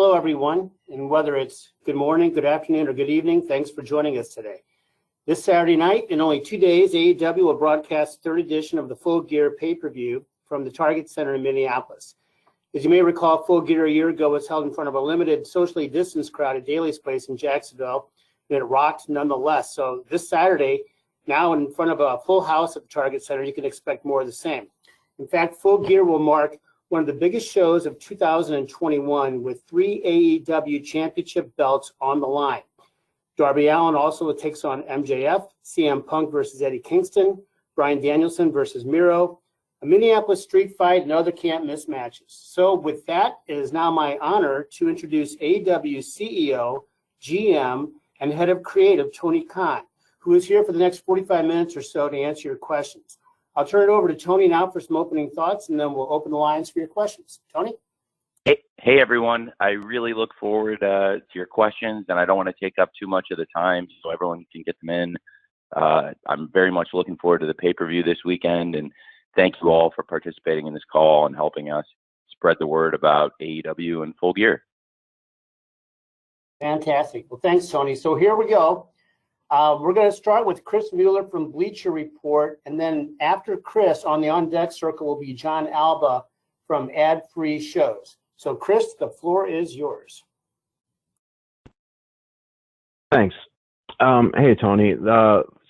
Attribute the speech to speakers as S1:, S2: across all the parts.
S1: Hello, everyone, and whether it's good morning, good afternoon, or good evening, thanks for joining us today. This Saturday night, in only 2 days, AEW will broadcast the third edition of the Full Gear pay-per-view from the Target Center in Minneapolis. As you may recall, Full Gear a year ago was held in front of a limited, socially distanced crowd at Daly's Place in Jacksonville, and it rocked nonetheless. So this Saturday, now in front of a full house at the Target Center, you can expect more of the same. In fact, Full Gear will mark one of the biggest shows of 2021 with 3 AEW championship belts on the line. Darby Allin also takes on MJF, CM Punk versus Eddie Kingston, Bryan Danielson versus Miro, a Minneapolis street fight, and other can't-miss matches. So with that, it is now my honor to introduce AEW CEO, GM, and Head of Creative, Tony Khan, who is here for the next 45 minutes or so to answer your questions. I'll turn it over to Tony now for some opening thoughts, and then we'll open the lines for your questions. Tony?
S2: Hey everyone. I really look forward to your questions, and I don't want to take up too much of the time so everyone can get them in. I'm very much looking forward to the pay-per-view this weekend, and thank you all for participating in this call and helping us spread the word about AEW and Full Gear.
S1: Fantastic. Well, thanks, Tony. So here we go. We're going to start with Chris Mueller from Bleacher Report, and then after Chris, on the on-deck circle will be John Alba from Ad Free Shows. So, Chris, the floor is yours.
S3: Thanks. Hey, Tony.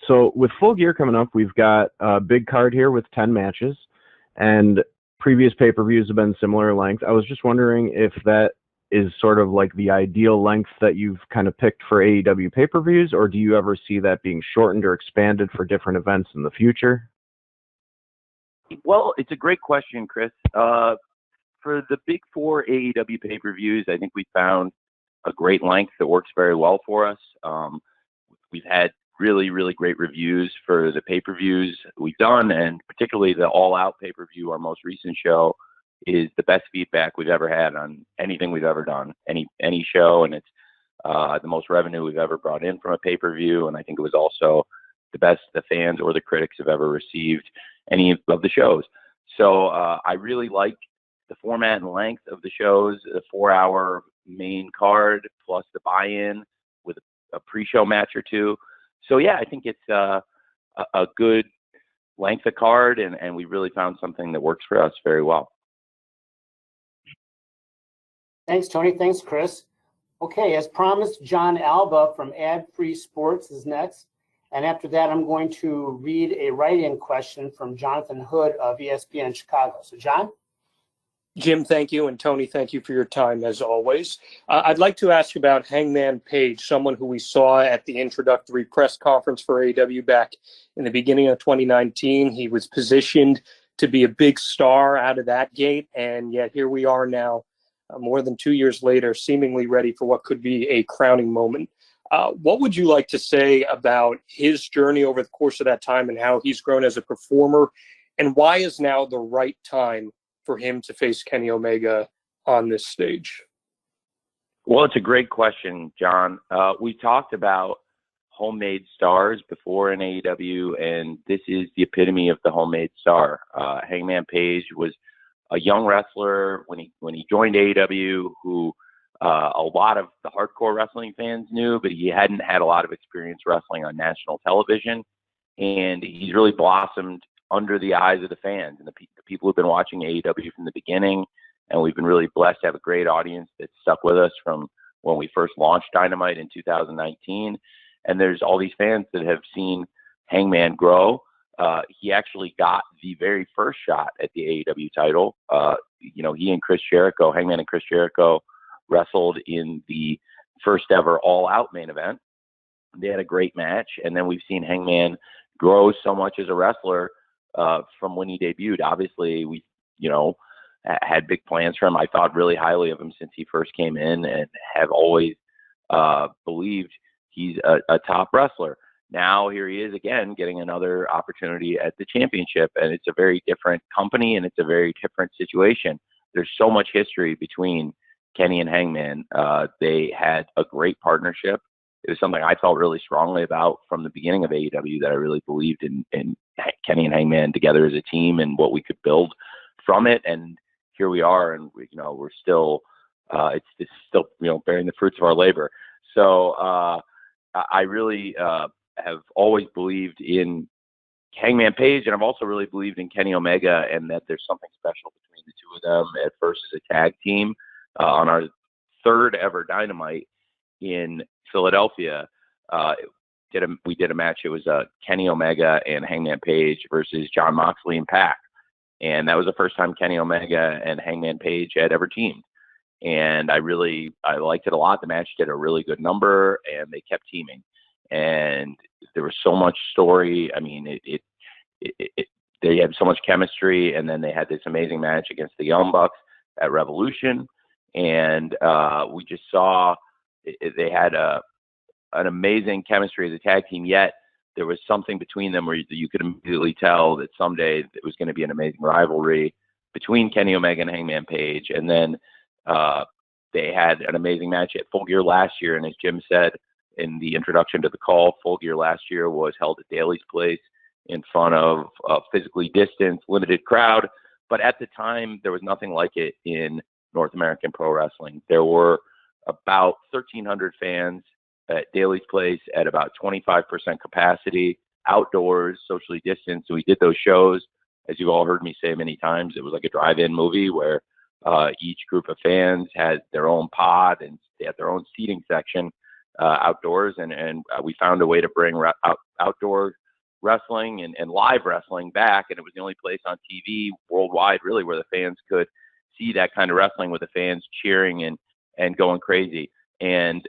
S3: So with Full Gear coming up, we've got a big card here with 10 matches, and previous pay-per-views have been similar length. I was just wondering if that is sort of like the ideal length that you've kind of picked for AEW pay-per-views, or do you ever see that being shortened or expanded for different events in the future?
S2: Well, it's a great question, Chris. For the big 4 AEW pay-per-views, I think we found a great length that works very well for us. We've had really, really great reviews for the pay-per-views we've done, and particularly the All Out pay-per-view, our most recent show, is the best feedback we've ever had on anything we've ever done, any show, and it's the most revenue we've ever brought in from a pay-per-view, and I think it was also the best the fans or the critics have ever received any of the shows. So I really like the format and length of the shows, the 4-hour main card plus the buy-in with a pre-show match or two. So yeah, I think it's a good length of card, and we really found something that works for us very well.
S1: Thanks, Tony. Thanks, Chris. Okay, as promised, John Alba from Ad Free Sports is next. And after that, I'm going to read a write-in question from Jonathan Hood of ESPN Chicago. So, John?
S4: Jim, thank you. And Tony, thank you for your time, as always. I'd like to ask you about Hangman Page, someone who we saw at the introductory press conference for AEW back in the beginning of 2019. He was positioned to be a big star out of that gate, and yet here we are now, more than 2 years later, seemingly ready for what could be a crowning moment. What would you like to say about his journey over the course of that time and how he's grown as a performer, and why is now the right time for him to face Kenny Omega on this stage?
S2: Well, it's a great question, John. We talked about homemade stars before in AEW, and this is the epitome of the homemade star. Hangman Page was a young wrestler when he joined AEW, who a lot of the hardcore wrestling fans knew, but he hadn't had a lot of experience wrestling on national television, and he's really blossomed under the eyes of the fans and the people who've been watching AEW from the beginning. And we've been really blessed to have a great audience that stuck with us from when we first launched Dynamite in 2019. And there's all these fans that have seen Hangman grow. He actually got the very first shot at the AEW title. He and Chris Jericho, Hangman and Chris Jericho, wrestled in the first ever All Out main event. They had a great match. And then we've seen Hangman grow so much as a wrestler from when he debuted. Obviously, we, had big plans for him. I thought really highly of him since he first came in, and have always believed he's a top wrestler. Now here he is again, getting another opportunity at the championship, and it's a very different company and it's a very different situation. There's so much history between Kenny and Hangman. They had a great partnership. It was something I felt really strongly about from the beginning of AEW, that I really believed in Kenny and Hangman together as a team and what we could build from it. And here we are, and we're still it's still, bearing the fruits of our labor. So I really have always believed in Hangman Page, and I've also really believed in Kenny Omega, and that there's something special between the two of them at first as a tag team. On our third ever Dynamite in Philadelphia, we did a match. It was Kenny Omega and Hangman Page versus Jon Moxley and Pac, and that was the first time Kenny Omega and Hangman Page had ever teamed. And I liked it a lot. The match did a really good number, and they kept teaming. And there was so much story. I mean, they had so much chemistry, and then they had this amazing match against the Young Bucks at Revolution, and we just saw they had an amazing chemistry as a tag team. Yet there was something between them where you could immediately tell that someday it was going to be an amazing rivalry between Kenny Omega and Hangman Page. And then they had an amazing match at Full Gear last year, and as Jim said in the introduction to the call, Full Gear last year was held at Daly's Place in front of a physically distanced, limited crowd. But at the time, there was nothing like it in North American pro wrestling. There were about 1,300 fans at Daly's Place at about 25% capacity, outdoors, socially distanced. So we did those shows, as you've all heard me say many times. It was like a drive-in movie where each group of fans had their own pod, and they had their own seating section outdoors, and we found a way to bring outdoor wrestling and live wrestling back, and it was the only place on TV worldwide really where the fans could see that kind of wrestling with the fans cheering and going crazy. And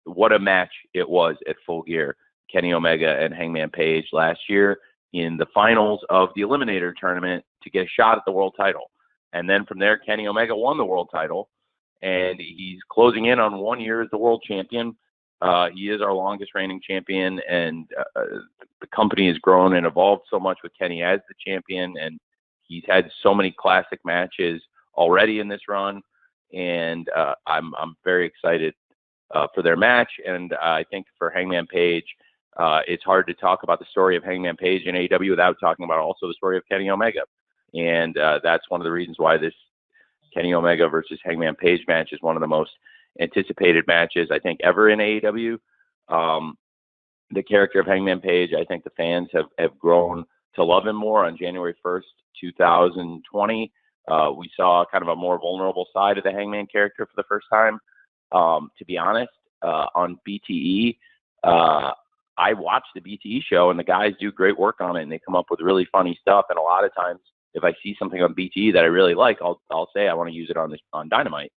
S2: what a match it was at Full Gear. Kenny Omega and Hangman Page last year in the finals of the Eliminator tournament to get a shot at the world title. And then from there, Kenny Omega won the world title, and he's closing in on 1 year as the world champion. He is our longest reigning champion, and the company has grown and evolved so much with Kenny as the champion, and he's had so many classic matches already in this run, and I'm very excited for their match. And I think for Hangman Page, it's hard to talk about the story of Hangman Page in AEW without talking about also the story of Kenny Omega, and that's one of the reasons why this Kenny Omega versus Hangman Page match is one of the most anticipated matches I think ever in AEW. The character of Hangman Page, I think the fans have grown to love him more. On January 1st, 2020, we saw kind of a more vulnerable side of the Hangman character for the first time. To be honest, on BTE, I watched the BTE show, and the guys do great work on it, and they come up with really funny stuff. And a lot of times, if I see something on BTE that I really like, I'll say I want to use it on Dynamite.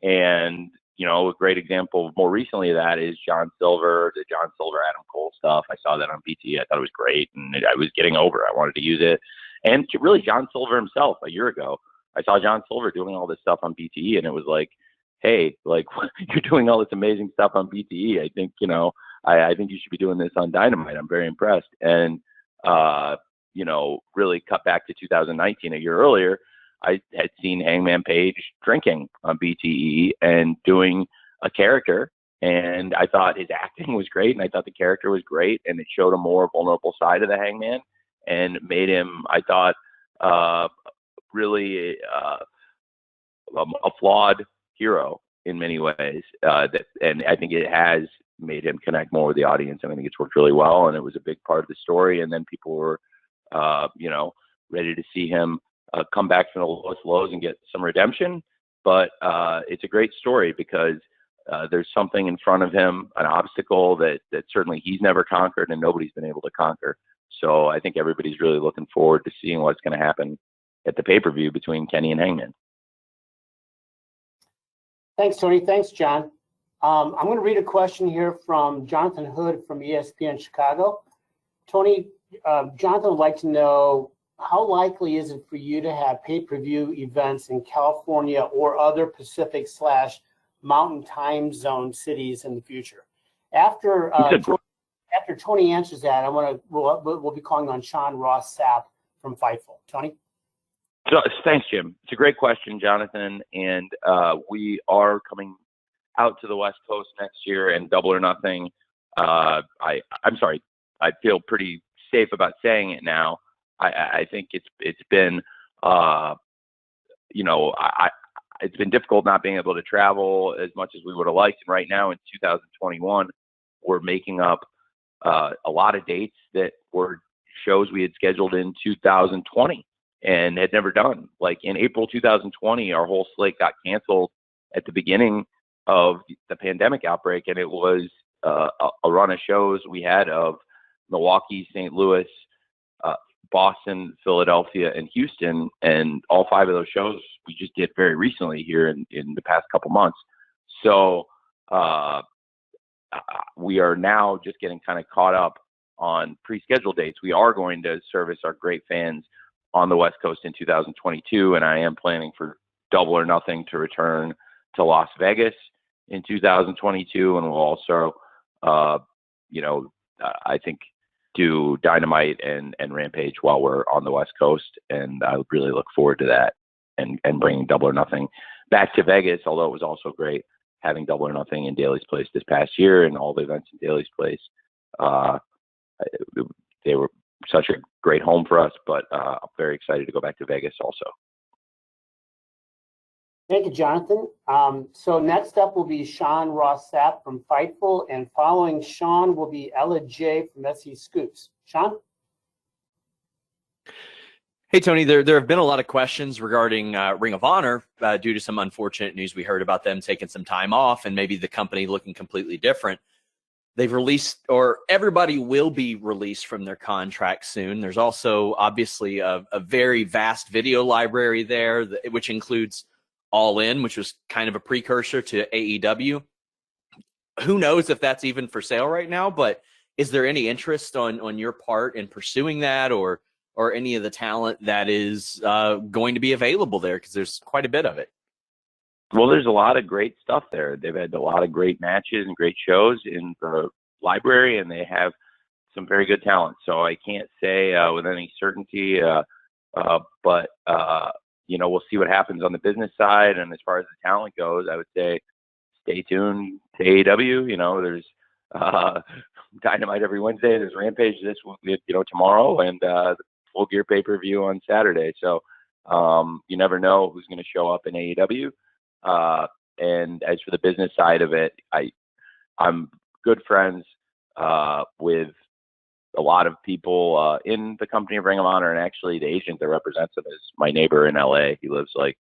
S2: And a great example more recently of that is the John Silver Adam Cole stuff. I saw that on BTE. I thought it was great, and I was getting over it. I wanted to use it. And really, John Silver himself, a year ago, I saw John Silver doing all this stuff on BTE, and it was like, hey, like, you're doing all this amazing stuff on BTE. I think, I think you should be doing this on Dynamite. I'm very impressed. And, really cut back to 2019, a year earlier, I had seen Hangman Page drinking on BTE and doing a character, and I thought his acting was great, and I thought the character was great, and it showed a more vulnerable side of the Hangman and made him, I thought, really a flawed hero in many ways. And I think it has made him connect more with the audience, and I think it's worked really well, and it was a big part of the story. And then people were, ready to see him come back from the lowest lows and get some redemption. But it's a great story because there's something in front of him, an obstacle that certainly he's never conquered and nobody's been able to conquer. So I think everybody's really looking forward to seeing what's going to happen at the pay-per-view between Kenny and Hangman.
S1: Thanks, Tony. Thanks, John. I'm going to read a question here from Jonathan Hood from ESPN Chicago. Tony, Jonathan would like to know, how likely is it for you to have pay-per-view events in California or other Pacific/Mountain Time Zone cities in the future? After Tony answers that, we'll be calling on Sean Ross Sapp from Fightful. Tony?
S2: So, thanks, Jim. It's a great question, Jonathan. And we are coming out to the West Coast next year, and Double or Nothing. I'm sorry. I feel pretty safe about saying it now. I think it's been, it's been difficult not being able to travel as much as we would have liked. And right now in 2021, we're making up a lot of dates that were shows we had scheduled in 2020 and had never done. Like in April 2020, our whole slate got canceled at the beginning of the pandemic outbreak, and it was a run of shows we had of Milwaukee, St. Louis, Boston, Philadelphia, and Houston, and all 5 of those shows we just did very recently here in the past couple months. So we are now just getting kind of caught up on pre-scheduled dates. We are going to service our great fans on the West Coast in 2022, and I am planning for Double or Nothing to return to Las Vegas in 2022, and we'll also, I think, do Dynamite and Rampage while we're on the West Coast, and I would really look forward to that and bringing Double or Nothing back to Vegas, although it was also great having Double or Nothing in Daly's Place this past year and all the events in Daly's Place. They were such a great home for us, but I'm very excited to go back to Vegas also.
S1: Thank you, Jonathan. So next up will be Sean Ross Sapp from Fightful, and following Sean will be Ella J from SE Scoops. Sean?
S5: Hey, Tony, there have been a lot of questions regarding Ring of Honor due to some unfortunate news we heard about them taking some time off and maybe the company looking completely different. They've released, or everybody will be released from their contract soon. There's also obviously a very vast video library there, which includes All In, which was kind of a precursor to AEW. Who knows if that's even for sale right now, but is there any interest on your part in pursuing that or any of the talent that is going to be available there? Because there's quite a bit of it.
S2: Well, there's a lot of great stuff there. They've had a lot of great matches and great shows in the library, and they have some very good talent. So I can't say with any certainty, but we'll see what happens on the business side. And as far as the talent goes, I would say stay tuned to AEW. There's Dynamite every Wednesday. There's Rampage tomorrow, and the Full Gear pay-per-view on Saturday. So you never know who's going to show up in AEW. And as for the business side of it, I'm good friends with a lot of people in the company of Ring of Honor, and actually the agent that represents him is my neighbor in LA. He lives like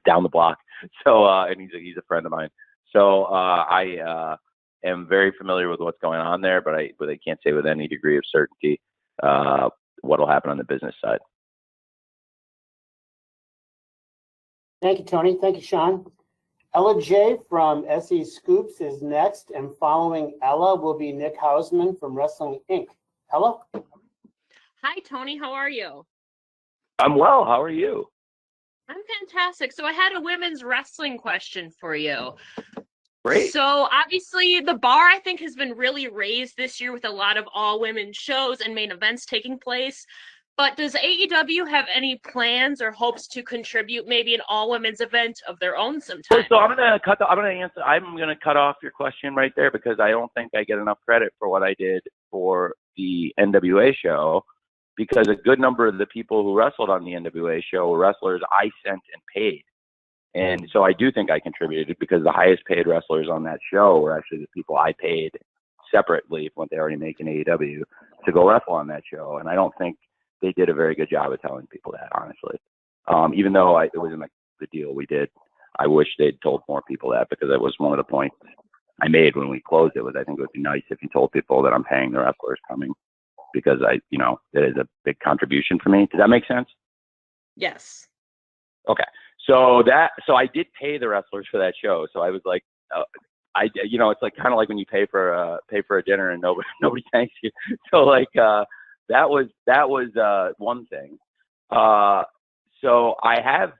S2: down the block. So and he's a friend of mine. So I am very familiar with what's going on there, but I can't say with any degree of certainty what will happen on the business side.
S1: Thank you, Tony. Thank you, Sean. Ella J from SE Scoops is next, and following Ella will be Nick Houseman from Wrestling Inc. Ella?
S6: Hi, Tony. How are you?
S2: I'm well. How are you?
S6: I'm fantastic. So I had a women's wrestling question for you.
S2: Great.
S6: So obviously the bar, I think, has been really raised this year with a lot of all-women shows and main events taking place. But does AEW have any plans or hopes to contribute maybe an all-women's event of their own sometime?
S2: So I'm gonna cut off your question right there because I don't think I get enough credit for what I did for the NWA show, because a good number of the people who wrestled on the NWA show were wrestlers I sent and paid. And so I do think I contributed because the highest paid wrestlers on that show were actually the people I paid separately from what they already make in AEW to go wrestle on that show. And I don't think they did a very good job of telling people that, honestly. Even though it was in the deal we did, I wish they'd told more people that, because that was one of the points I made when we closed it, was I think it would be nice if you told people that I'm paying the wrestlers coming, because it is a big contribution for me. Does that make sense?
S6: Yes.
S2: Okay. So I did pay the wrestlers for that show. So I was like, it's like kind of like when you pay for a dinner and nobody thanks you. So that was one thing. So I have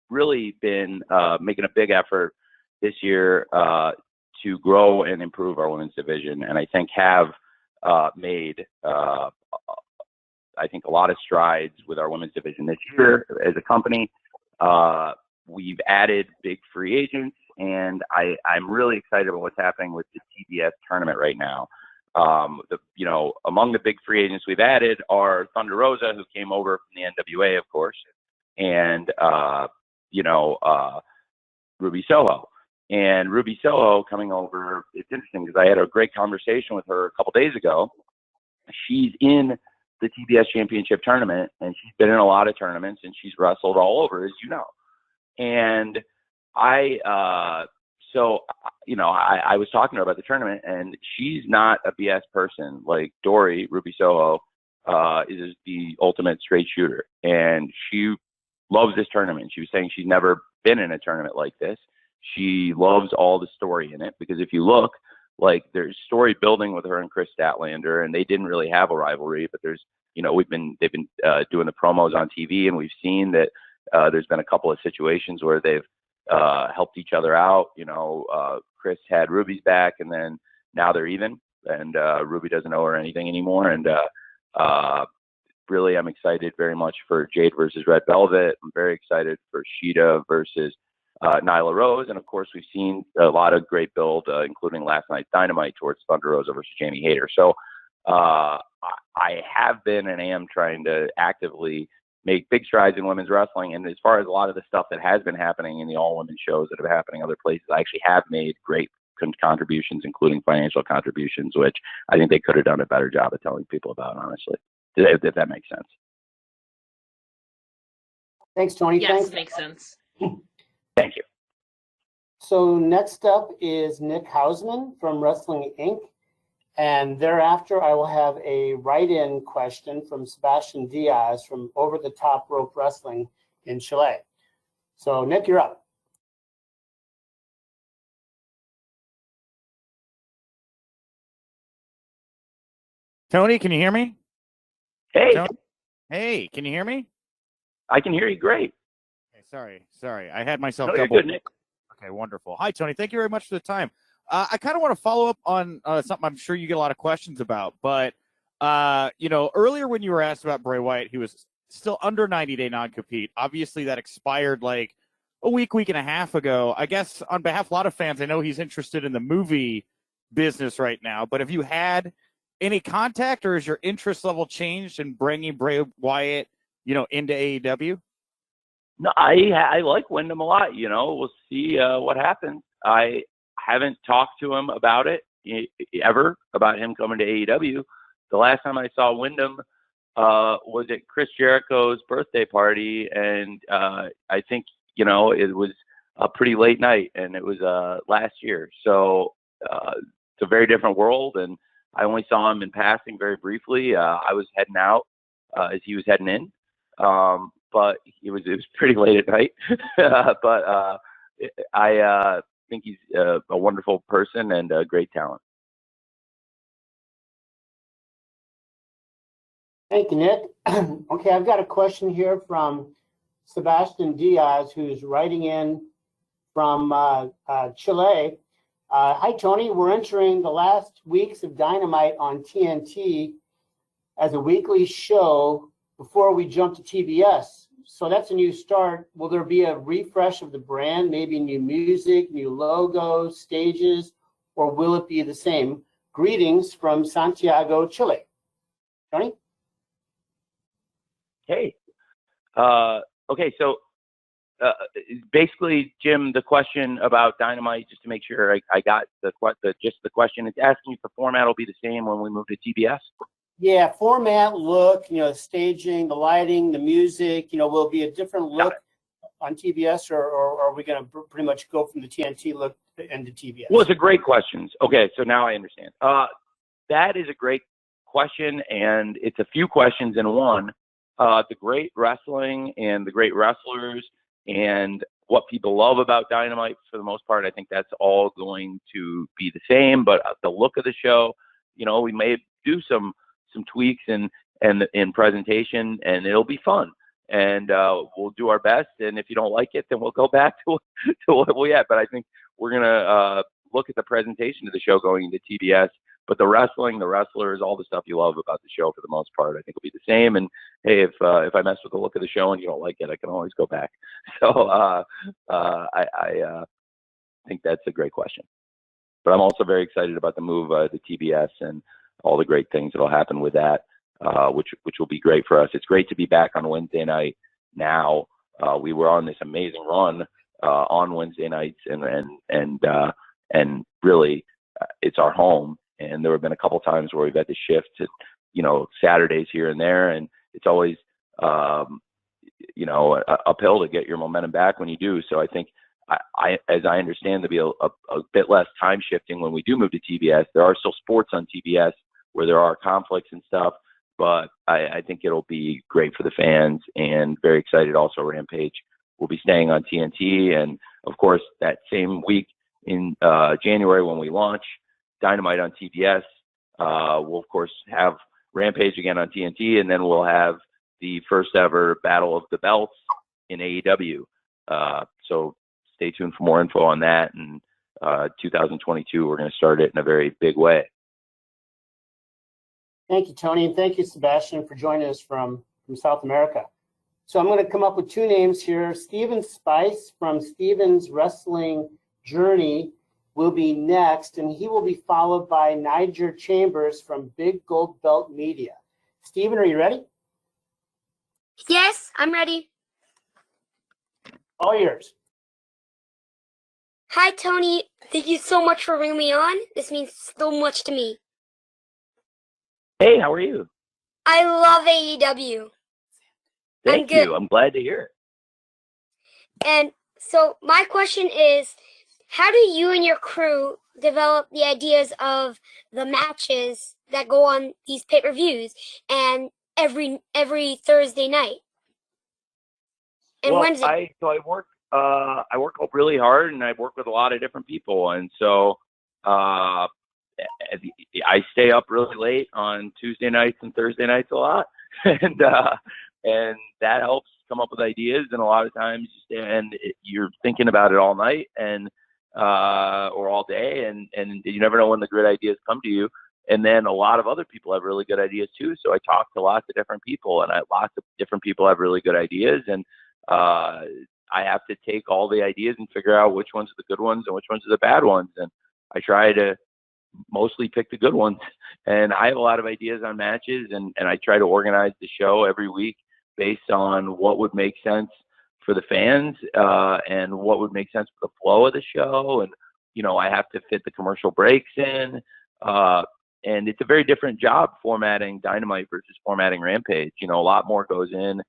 S2: really been making a big effort this year to grow and improve our women's division, and I think have made a lot of strides with our women's division this year as a company. We've added big free agents, and I'm really excited about what's happening with the TBS tournament right now. Among the big free agents we've added are Thunder Rosa, who came over from the NWA, of course, and Ruby Soho. And Ruby Soho coming over, it's interesting because I had a great conversation with her a couple days ago. She's in the TBS Championship tournament, and she's been in a lot of tournaments, and she's wrestled all over, as you know. And I was talking to her about the tournament, and she's not a BS person. Like Dory, Ruby Soho, is the ultimate straight shooter, and she loves this tournament. She was saying she's never been in a tournament like this. She loves all the story in it, because if you look, like, there's story building with her and Chris Statlander, and they didn't really have a rivalry, but there's, they've been doing the promos on TV, and we've seen that there's been a couple of situations where they've helped each other out. Chris had Ruby's back, and then now they're even, and Ruby doesn't owe her anything anymore. And really, I'm excited very much for Jade versus Red Velvet. I'm very excited for Sheeta versus Nyla Rose. And of course, we've seen a lot of great build, including last night's Dynamite, towards Thunder Rosa versus Jamie Hayter. So I have been and am trying to actively make big strides in women's wrestling. And as far as a lot of the stuff that has been happening in the all-women shows that have happening other places, I actually have made great contributions, including financial contributions, which I think they could have done a better job of telling people about, honestly, if that makes sense.
S1: Thanks, Tony.
S6: Yes,
S1: Thanks.
S6: makes sense.
S2: Thank you.
S1: So next up is Nick Houseman from Wrestling Inc. And thereafter, I will have a write-in question from Sebastian Diaz from Over the Top Rope Wrestling in Chile. So, Nick, you're up.
S7: Tony, can you hear me?
S2: Hey.
S7: Tony? Hey, can you hear me?
S2: I can hear you great.
S7: Okay, sorry. I had myself
S2: No, you're
S7: double.
S2: good, Nick.
S7: Okay, wonderful. Hi, Tony. Thank you very much for the time. I kind of want to follow up on something I'm sure you get a lot of questions about. But, earlier when you were asked about Bray Wyatt, he was still under 90-day non-compete. Obviously, that expired like a week and a half ago. I guess on behalf of a lot of fans, I know he's interested in the movie business right now. But have you had any contact, or has your interest level changed in bringing Bray Wyatt, into AEW?
S2: No, I like Wyndham a lot. We'll see what happens. I haven't talked to him about it ever, about him coming to AEW. The last time I saw Wyndham was at Chris Jericho's birthday party, and I think it was a pretty late night, and it was last year. So it's a very different world, and I only saw him in passing very briefly. I was heading out as he was heading in. But it was pretty late at night. But I think he's a wonderful person and a great talent.
S1: Thank you, Nick. Okay, I've got a question here from Sebastian Diaz, who's writing in from Chile. Hi, Tony. We're entering the last weeks of Dynamite on TNT as a weekly show before we jump to TBS. So that's a new start. Will there be a refresh of the brand, maybe new music, new logos, stages, or will it be the same? Greetings from Santiago, Chile. Tony?
S2: Hey. Okay, so basically, Jim, the question about Dynamite, just to make sure I got the question, it's asking if the format will be the same when we move to TBS.
S1: Yeah, format, look, staging, the lighting, the music, will it be a different look on TBS, or are we going to pretty much go from the TNT look into TBS?
S2: Well, it's a great question. Okay, so now I understand. That is a great question, and it's a few questions in one. The great wrestling and the great wrestlers and what people love about Dynamite, for the most part, I think that's all going to be the same. But the look of the show, we may do some tweaks and in presentation, and it'll be fun. And we'll do our best. And if you don't like it, then we'll go back to what we had. But I think we're gonna look at the presentation of the show going into TBS. But the wrestling, the wrestlers, all the stuff you love about the show, for the most part, I think will be the same. And hey, if I mess with the look of the show and you don't like it, I can always go back. So I think that's a great question. But I'm also very excited about the move to TBS and all the great things that'll happen with that, which will be great for us. It's great to be back on Wednesday night now, we were on this amazing run on Wednesday nights, and really it's our home. And there have been a couple times where we've had to shift to, Saturdays here and there, and it's always uphill to get your momentum back when you do. So I think, as I understand, there'll be a bit less time shifting when we do move to TBS. There are still sports on TBS where there are conflicts and stuff, but I think it'll be great for the fans, and very excited also. Rampage will be staying on TNT, and of course that same week in January when we launch Dynamite on TBS, we'll of course have Rampage again on TNT, and then we'll have the first ever Battle of the Belts in AEW. So stay tuned for more info on that. And 2022, we're going to start it in a very big way.
S1: Thank you, Tony, and thank you, Sebastian, for joining us from South America. So I'm going to come up with two names here. Steven Spice from Steven's Wrestling Journey will be next, and he will be followed by Niger Chambers from Big Gold Belt Media. Steven, are you ready?
S8: Yes, I'm ready.
S1: All yours.
S8: Hi, Tony. Thank you so much for bringing me on. This means so much to me.
S2: Hey, how are you?
S8: I love AEW.
S2: Thank you. I'm glad to hear it.
S8: And so my question is, how do you and your crew develop the ideas of the matches that go on these pay-per-views and every Thursday night and Wednesday?
S2: I work really hard, and I work with a lot of different people, and so I stay up really late on Tuesday nights and Thursday nights a lot, and that helps come up with ideas. And a lot of times you're thinking about it all night and or all day, and you never know when the great ideas come to you. And then a lot of other people have really good ideas too. So I talk to lots of different people, and lots of different people have really good ideas, and I have to take all the ideas and figure out which ones are the good ones and which ones are the bad ones. And I try to mostly pick the good ones. And I have a lot of ideas on matches, and I try to organize the show every week based on what would make sense for the fans, and what would make sense for the flow of the show. And, I have to fit the commercial breaks in. And it's a very different job formatting Dynamite versus formatting Rampage. A lot more goes in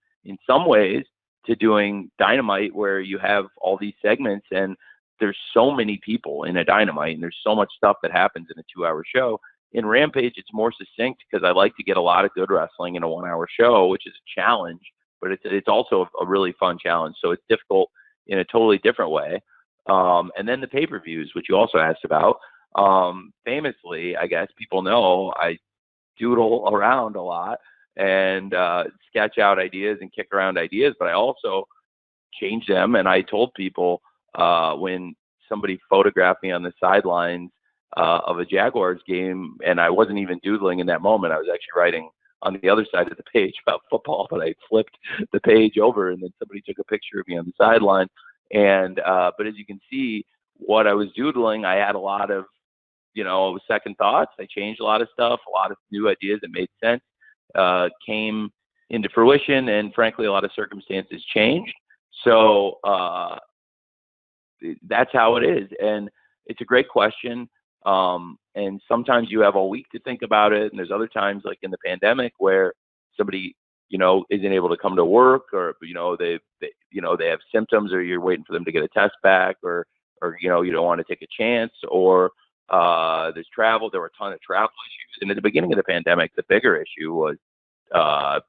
S2: some ways, to doing Dynamite, where you have all these segments, and there's so many people in a Dynamite, and there's so much stuff that happens in a 2-hour show. In Rampage, it's more succinct because I like to get a lot of good wrestling in a 1-hour show, which is a challenge, but it's also a really fun challenge. So it's difficult in a totally different way. And then the pay-per-views, which you also asked about. Famously, I guess people know I doodle around a lot and sketch out ideas and kick around ideas, but I also change them. And I told people when somebody photographed me on the sidelines of a Jaguars game, and I wasn't even doodling in that moment, I was actually writing on the other side of the page about football, but I flipped the page over, and then somebody took a picture of me on the sideline. And but as you can see, what I was doodling, I had a lot of second thoughts. I changed a lot of stuff, a lot of new ideas that made sense came into fruition, and frankly, a lot of circumstances changed. So that's how it is, and it's a great question. And sometimes you have all week to think about it, and there's other times, like in the pandemic, where somebody isn't able to come to work, or they have symptoms, or you're waiting for them to get a test back, or you don't want to take a chance, or there's travel. There were a ton of travel issues, and at the beginning of the pandemic, the bigger issue was a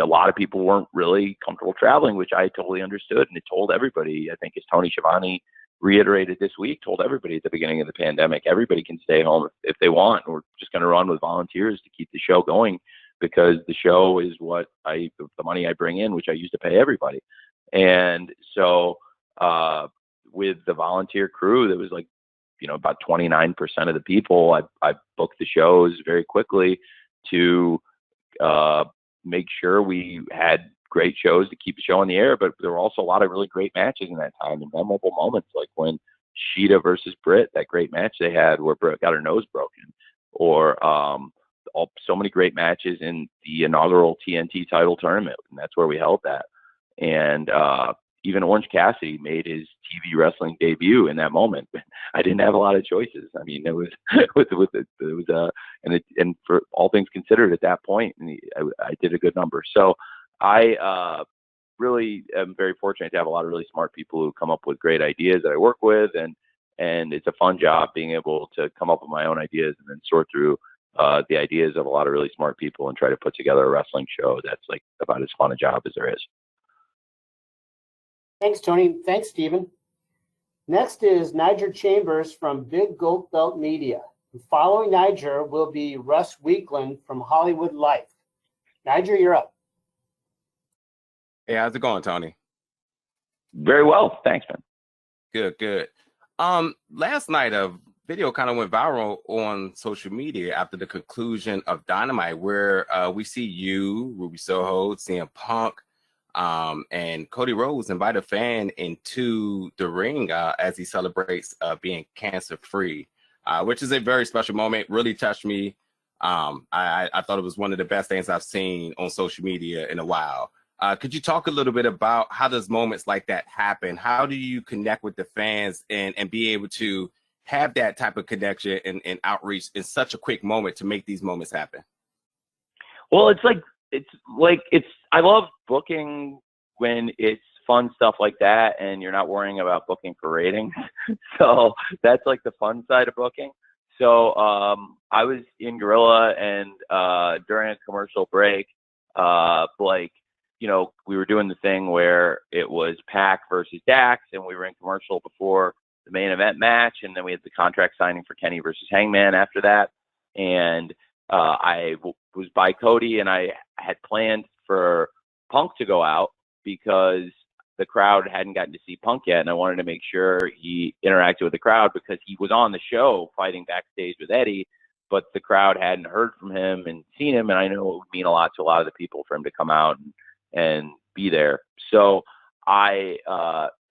S2: lot of people weren't really comfortable traveling, which I totally understood, and it told everybody. I think, as Tony Schiavone reiterated this week, told everybody at the beginning of the pandemic, everybody can stay home if they want. We're just going to run with volunteers to keep the show going, because the show is what the money I bring in, which I use to pay everybody. And so with the volunteer crew, there was about 29% of the people, I booked the shows very quickly to make sure we had great shows to keep the show on the air. But there were also a lot of really great matches in that time, and memorable moments, like when Sheeta versus Britt, that great match they had where Britt got her nose broken, or so many great matches in the inaugural TNT title tournament, and that's where we held that. And even Orange Cassidy made his TV wrestling debut in that moment. I didn't have a lot of choices. I mean, it was and for all things considered at that point, I did a good number. So I really am very fortunate to have a lot of really smart people who come up with great ideas that I work with, and it's a fun job being able to come up with my own ideas and then sort through the ideas of a lot of really smart people and try to put together a wrestling show that's like about as fun a job as there is.
S1: Thanks, Tony. Thanks, Stephen. Next is Niger Chambers from Big Gold Belt Media. Following Niger will be Russ Weekland from Hollywood Life. Niger, you're up.
S9: Hey, how's it going, Tony?
S2: Very well. Thanks, man.
S9: Good. Last night a video kind of went viral on social media after the conclusion of Dynamite, where we see you, Ruby Soho, CM Punk, and Cody Rhodes invite a fan into the ring as he celebrates being cancer-free, which is a very special moment. Really touched me. I thought it was one of the best things I've seen on social media in a while. Could you talk a little bit about how does moments like that happen? How do you connect with the fans and be able to have that type of connection and outreach in such a quick moment to make these moments happen?
S2: Well, I love booking when it's fun stuff like that and you're not worrying about booking for ratings. So that's like the fun side of booking. So I was in Gorilla, and during a commercial break, we were doing the thing where it was Pac versus Dax, and we were in commercial before the main event match, and then we had the contract signing for Kenny versus Hangman after that. And I was by Cody, and I had planned for Punk to go out because the crowd hadn't gotten to see Punk yet, and I wanted to make sure he interacted with the crowd because he was on the show fighting backstage with Eddie, but the crowd hadn't heard from him and seen him, and I know it would mean a lot to a lot of the people for him to come out and be there. So I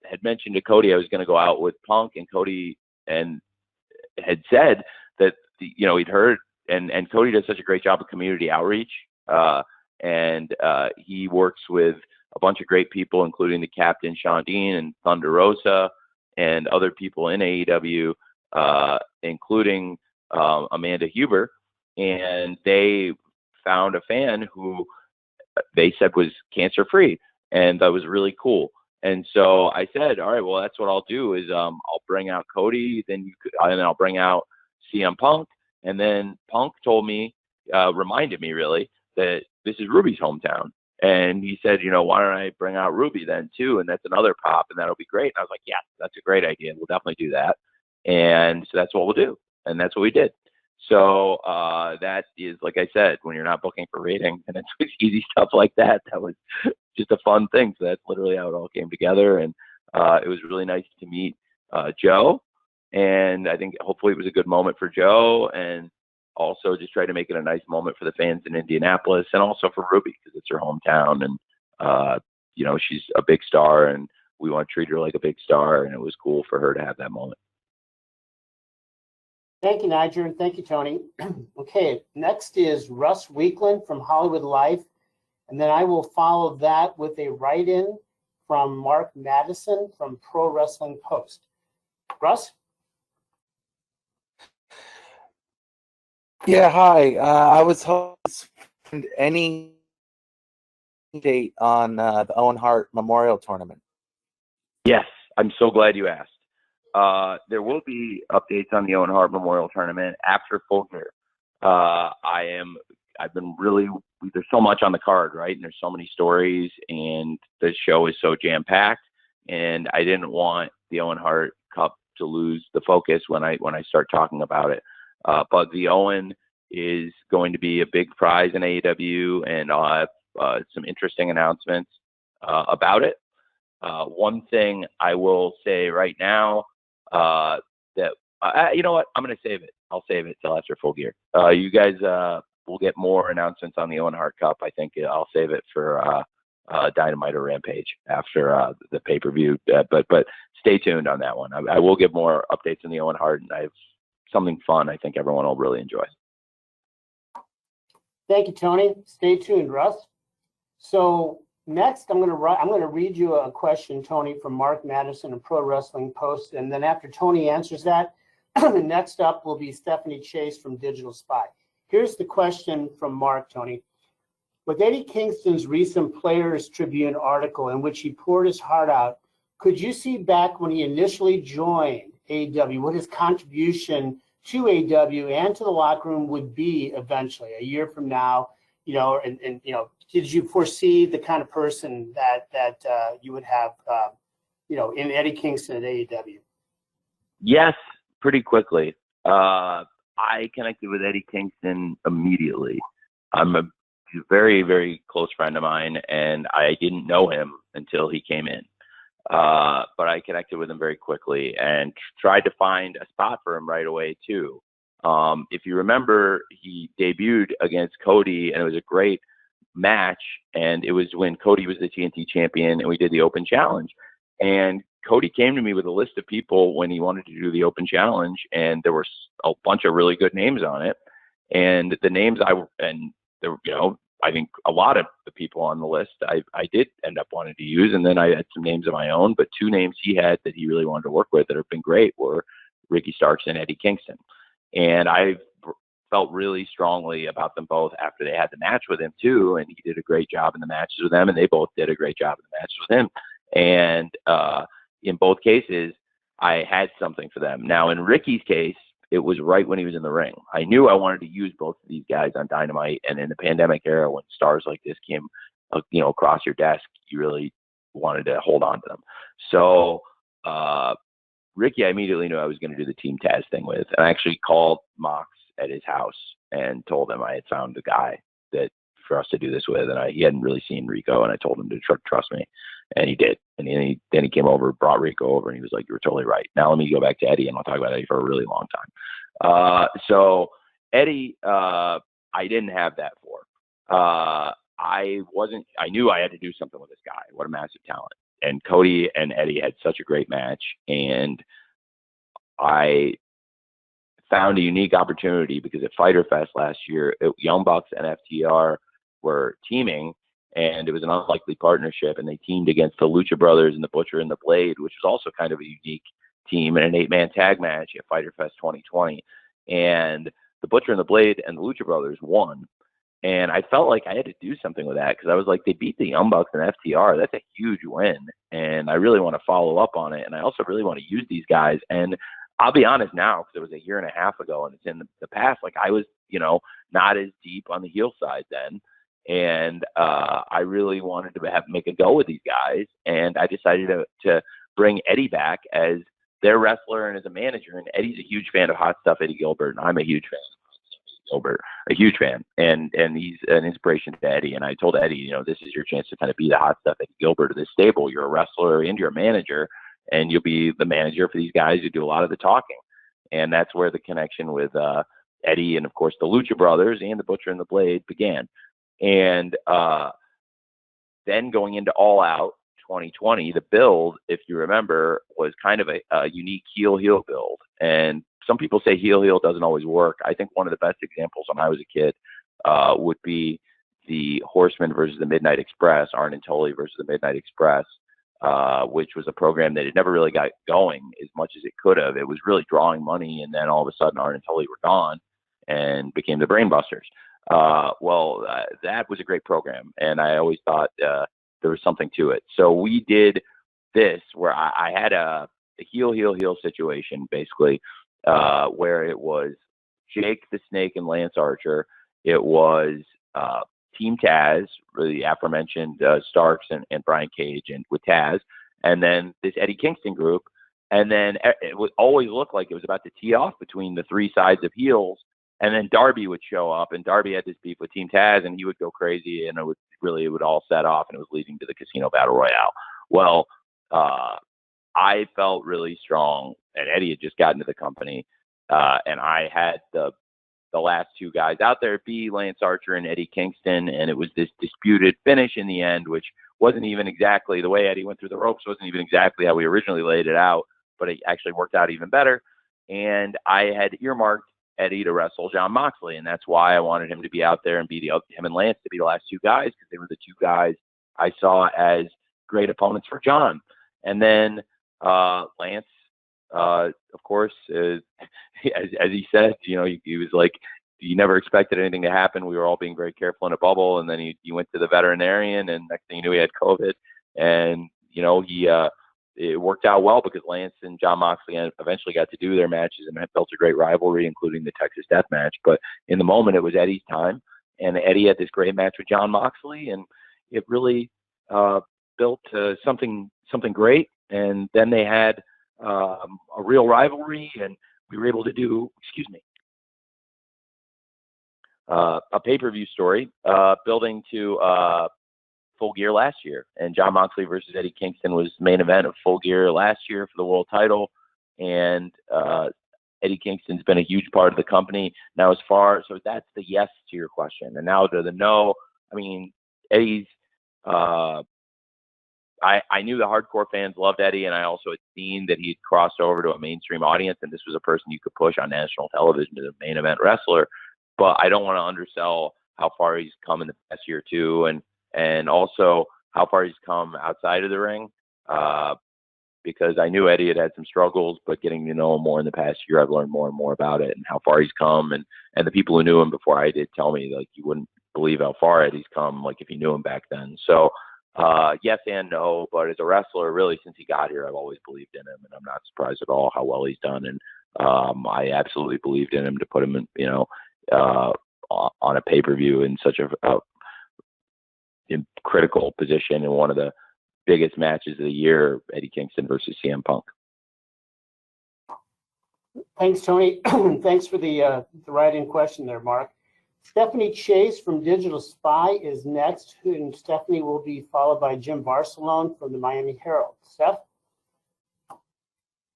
S2: had mentioned to Cody I was going to go out with Punk, and Cody had said that he'd heard, and Cody does such a great job of community outreach, and he works with a bunch of great people, including the captain Sean Dean and Thunder Rosa and other people in AEW, including Amanda Huber, and they found a fan who they said was cancer free, and that was really cool. And so I said, all right, well, that's what I'll do is I'll bring out Cody, then I'll bring out CM Punk, and then Punk told me, reminded me really that this is Ruby's hometown, and he said, why don't I bring out Ruby then too, and that's another pop, and that'll be great. And I was like, yeah, that's a great idea. We'll definitely do that. And so that's what we'll do, and that's what we did. So that is, like I said, when you're not booking for ratings and it's easy stuff like that, that was just a fun thing. So that's literally how it all came together. And it was really nice to meet Joe. And I think hopefully it was a good moment for Joe, and also just try to make it a nice moment for the fans in Indianapolis, and also for Ruby because it's her hometown. And, she's a big star, and we want to treat her like a big star. And it was cool for her to have that moment.
S1: Thank you, Niger, and thank you, Tony. Okay, next is Russ Weekland from Hollywood Life, and then I will follow that with a write-in from Mark Madison from Pro Wrestling Post. Russ?
S10: Yeah, hi. I was hoping any date on the Owen Hart Memorial Tournament.
S2: Yes, I'm so glad you asked. There will be updates on the Owen Hart Memorial Tournament after Full Gear. There's so much on the card, right? And there's so many stories, and the show is so jam-packed, and I didn't want the Owen Hart Cup to lose the focus when I start talking about it. But the Owen is going to be a big prize in AEW, and I'll have some interesting announcements about it. One thing I will say right now, you know what? I'm going to save it. I'll save it till after Full Gear. You guys will get more announcements on the Owen Hart Cup. I think I'll save it for Dynamite or Rampage after the pay-per-view. But stay tuned on that one. I will give more updates on the Owen Hart, and I have something fun I think everyone will really enjoy.
S1: Thank you, Tony. Stay tuned, Russ. So Next, I'm going to read you a question, Tony, from Mark Madison of Pro Wrestling Post, and then after Tony answers that, next up will be Stephanie Chase from Digital Spy. Here's the question from Mark, Tony. With Eddie Kingston's recent Players Tribune article in which he poured his heart out, could you see back when he initially joined AEW what his contribution to AEW and to the locker room would be eventually, a year from now? And did you foresee the kind of person that you would have, in Eddie Kingston at AEW?
S2: Yes, pretty quickly. I connected with Eddie Kingston immediately. I'm a very, very close friend of mine, and I didn't know him until he came in. But I connected with him very quickly and tried to find a spot for him right away, too. If you remember, he debuted against Cody, and it was a great match. And it was when Cody was the TNT champion, and we did the Open Challenge. And Cody came to me with a list of people when he wanted to do the Open Challenge, and there were a bunch of really good names on it. And the names I think a lot of the people on the list I did end up wanting to use, and then I had some names of my own, but two names he had that he really wanted to work with that have been great were Ricky Starks and Eddie Kingston. And I felt really strongly about them both after they had the match with him too, and he did a great job in the matches with them, and they both did a great job in the matches with him. And in both cases, I had something for them. Now, in Ricky's case, it was right when he was in the ring. I knew I wanted to use both of these guys on Dynamite, and in the pandemic era, when stars like this came, across your desk, you really wanted to hold on to them. So, Ricky, I immediately knew I was going to do the Team Taz thing with, and I actually called Mox at his house and told him I had found a guy that for us to do this with, and he hadn't really seen Rico, and I told him to trust me, and he did. And then he came over, brought Rico over, and he was like, "You were totally right." Now let me go back to Eddie, and I'll talk about Eddie for a really long time. So Eddie, I didn't have that for. I knew I had to do something with this guy. What a massive talent. And Cody and Eddie had such a great match, and I found a unique opportunity because at Fyter Fest last year, Young Bucks and FTR were teaming, and it was an unlikely partnership, and they teamed against the Lucha Brothers and the Butcher and the Blade, which was also kind of a unique team in an 8-man tag match at Fyter Fest 2020. And the Butcher and the Blade and the Lucha Brothers won. And I felt like I had to do something with that because I was like, they beat the Young Bucks and FTR. That's a huge win. And I really want to follow up on it. And I also really want to use these guys. And I'll be honest now, because it was a year and a half ago and it's in the past, like I was, not as deep on the heel side then. And I really wanted to make a go with these guys. And I decided to bring Eddie back as their wrestler and as a manager. And Eddie's a huge fan of Hot Stuff Eddie Gilbert, and I'm a huge fan of Hot Stuff Eddie Gilbert, a huge fan. And he's an inspiration to Eddie. And I told Eddie, this is your chance to kind of be the Hot Stuff Eddie Gilbert of this stable. You're a wrestler and you're a manager, and you'll be the manager for these guys who do a lot of the talking. And that's where the connection with Eddie and, of course, the Lucha Brothers and the Butcher and the Blade began. And then going into All Out 2020, the build, if you remember, was kind of a unique heel build. And some people say heel doesn't always work. I think one of the best examples when I was a kid would be the Horsemen versus the Midnight Express, Arn and Tully versus the Midnight Express, which was a program that had never really got going as much as it could have. It was really drawing money, and then all of a sudden Arn and Tully were gone and became the Brainbusters. That was a great program, and I always thought there was something to it. So we did this where I had a heel situation, basically, where it was Jake the Snake and Lance Archer. It was Team Taz, the aforementioned Starks and Brian Cage and with Taz, and then this Eddie Kingston group. And then it would always look like it was about to tee off between the three sides of heels. And then Darby would show up, and Darby had this beef with Team Taz, and he would go crazy, and it would all set off, and it was leading to the Casino Battle Royale. Well, I felt really strong, and Eddie had just gotten to the company, and I had the last two guys out there be Lance Archer and Eddie Kingston, and it was this disputed finish in the end, which wasn't even exactly the way Eddie went through the ropes, wasn't even exactly how we originally laid it out, but it actually worked out even better. And I had earmarked Eddie to wrestle Jon Moxley, and that's why I wanted him to be out there and be him and Lance to be the last two guys, because they were the two guys I saw as great opponents for John. And then Lance, of course, as he said, he was like, you never expected anything to happen. We were all being very careful in a bubble, and then he went to the veterinarian, and next thing you knew, he had COVID. And it worked out well because Lance and John Moxley eventually got to do their matches and built a great rivalry, including the Texas Death Match. But in the moment, it was Eddie's time, and Eddie had this great match with John Moxley, and it really built something great. And then they had a real rivalry, and we were able to do, a pay-per-view story building to Full Gear last year. And John Moxley versus Eddie Kingston was the main event of Full Gear last year for the world title. And Eddie Kingston's been a huge part of the company. Now, so that's the yes to your question. And now to the no, I mean, Eddie's, I knew the hardcore fans loved Eddie, and I also had seen that he'd crossed over to a mainstream audience, and this was a person you could push on national television as a main event wrestler. But I don't want to undersell how far he's come in the past year or two, and also how far he's come outside of the ring, because I knew Eddie had some struggles, but getting to know him more in the past year, I've learned more and more about it and how far he's come. And the people who knew him before I did tell me, like, you wouldn't believe how far Eddie's come, like, if you knew him back then. So yes and no, but as a wrestler, really, since he got here, I've always believed in him, and I'm not surprised at all how well he's done. And I absolutely believed in him to put him in, on a pay-per-view in such a critical position in one of the biggest matches of the year, Eddie Kingston versus CM Punk.
S1: Thanks, Tony. Thanks for the write-in question there, Mark. Stephanie Chase from Digital Spy is next, and Stephanie will be followed by Jimbarcelona from the Miami Herald. Steph?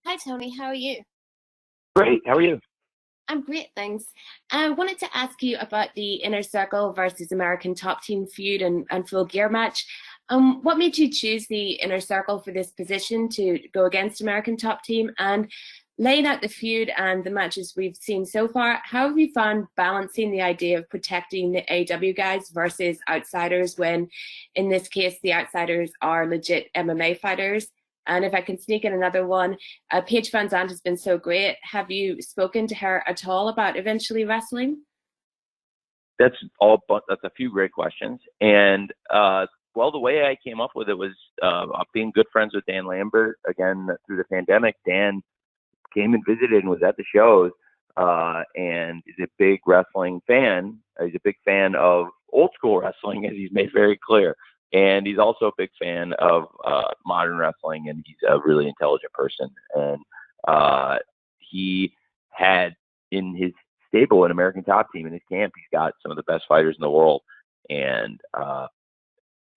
S11: Hi, Tony. How are you?
S2: Great. How are you?
S11: I'm great, thanks. I wanted to ask you about the Inner Circle versus American Top Team feud and Full Gear match. What made you choose the Inner Circle for this position to go against American Top Team? And laying out the feud and the matches we've seen so far, how have you found balancing the idea of protecting the AEW guys versus outsiders when, in this case, the outsiders are legit MMA fighters? And if I can sneak in another one, Paige Van Zandt has been so great. Have you spoken to her at all about eventually wrestling?
S2: That's a few great questions. And well, the way I came up with it was being good friends with Dan Lambert. Again, through the pandemic, Dan came and visited and was at the shows, and is a big wrestling fan. He's a big fan of old school wrestling, as he's made very clear. And he's also a big fan of modern wrestling, and he's a really intelligent person. And he had in his stable an American Top Team in his camp. He's got some of the best fighters in the world. And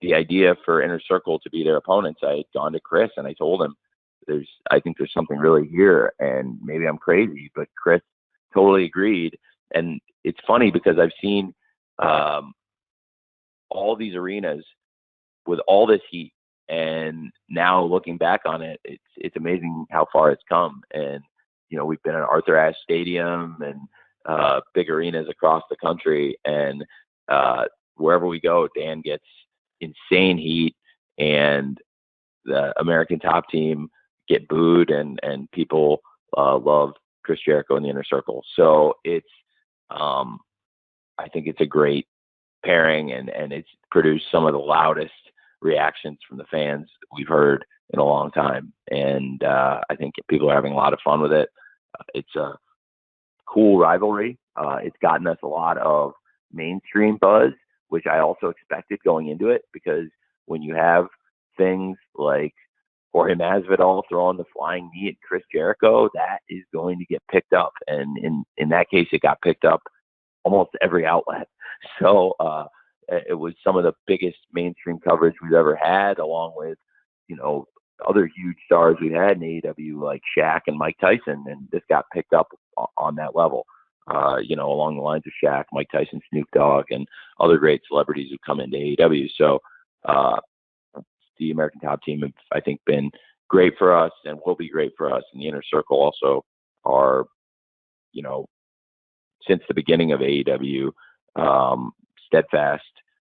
S2: the idea for Inner Circle to be their opponents, I had gone to Chris and I told him, I think there's something really here, and maybe I'm crazy, but Chris totally agreed. And it's funny because I've seen all these arenas with all this heat, and now looking back on it, it's amazing how far it's come. And we've been at Arthur Ashe Stadium and big arenas across the country, and wherever we go, Dan gets insane heat, and the American Top Team get booed, and people love Chris Jericho in the Inner Circle. So it's I think it's a great pairing, and it's produced some of the loudest reactions from the fans we've heard in a long time. And I think people are having a lot of fun with it. It's a cool rivalry. It's gotten us a lot of mainstream buzz, which I also expected going into it, because when you have things like Jorge Masvidal throwing the flying knee at Chris Jericho, that is going to get picked up. And in that case, it got picked up almost every outlet. So it was some of the biggest mainstream coverage we've ever had, along with, other huge stars we had in AEW like Shaq and Mike Tyson. And this got picked up on that level, along the lines of Shaq, Mike Tyson, Snoop Dogg, and other great celebrities who come into AEW. So the American Top Team have, I think, been great for us and will be great for us. And the Inner Circle also are, since the beginning of AEW, steadfast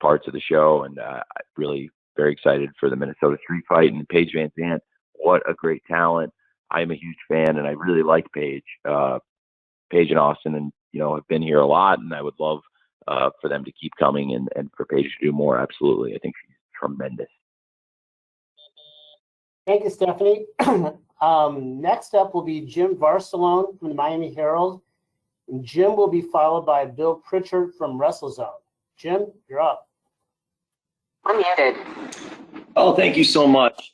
S2: parts of the show. And I really very excited for the Minnesota Street Fight. And Paige Van Zandt, what a great talent. I'm a huge fan, and I really like Paige. Paige and Austin, and have been here a lot, and I would love for them to keep coming and for Paige to do more. Absolutely, I think she's tremendous.
S1: Thank you, Stephanie. Next up will be Jimbarcelona from the Miami Herald. And Jim will be followed by Bill Pritchard from WrestleZone. Jim, you're up.
S12: Unmuted. Oh, thank you so much.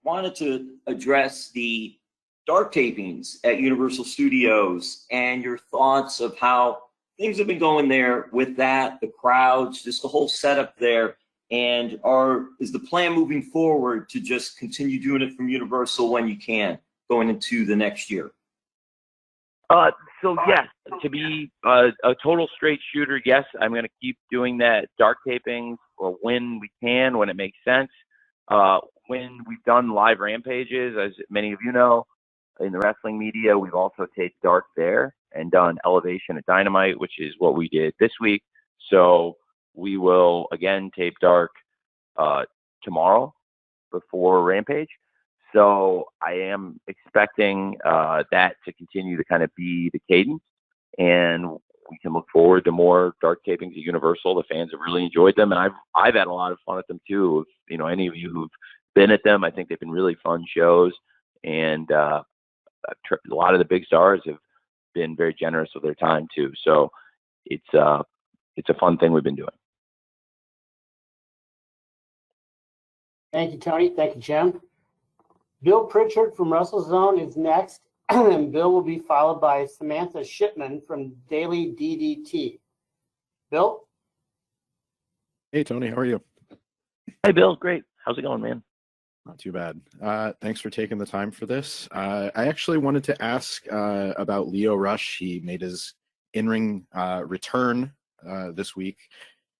S12: Wanted to address the dark tapings at Universal Studios and your thoughts of how things have been going there with that, the crowds, just the whole setup there. And is the plan moving forward to just continue doing it from Universal when you can, going into the next year?
S2: So yes, to be a total straight shooter, yes, I'm going to keep doing that dark tapings or when we can, when it makes sense. When we've done live rampages, as many of you know, in the wrestling media, we've also taped dark there and done elevation at Dynamite, which is what we did this week. So we will again tape dark tomorrow before Rampage. So I am expecting that to continue to kind of be the cadence, and we can look forward to more dark tapings at Universal. The fans have really enjoyed them, and I've had a lot of fun at them too. If, any of you who've been at them, I think they've been really fun shows, and a lot of the big stars have been very generous with their time too. So it's a fun thing we've been doing.
S1: Thank you, Tony. Thank you, Jim. Bill Pritchard from WrestleZone is next, and Bill will be followed by Samantha Shipman from Daily DDT. Bill?
S13: Hey, Tony, how are you?
S2: Hey, Bill. Great. How's it going, man?
S13: Not too bad. Thanks for taking the time for this. I actually wanted to ask about Lio Rush. He made his in-ring return this week,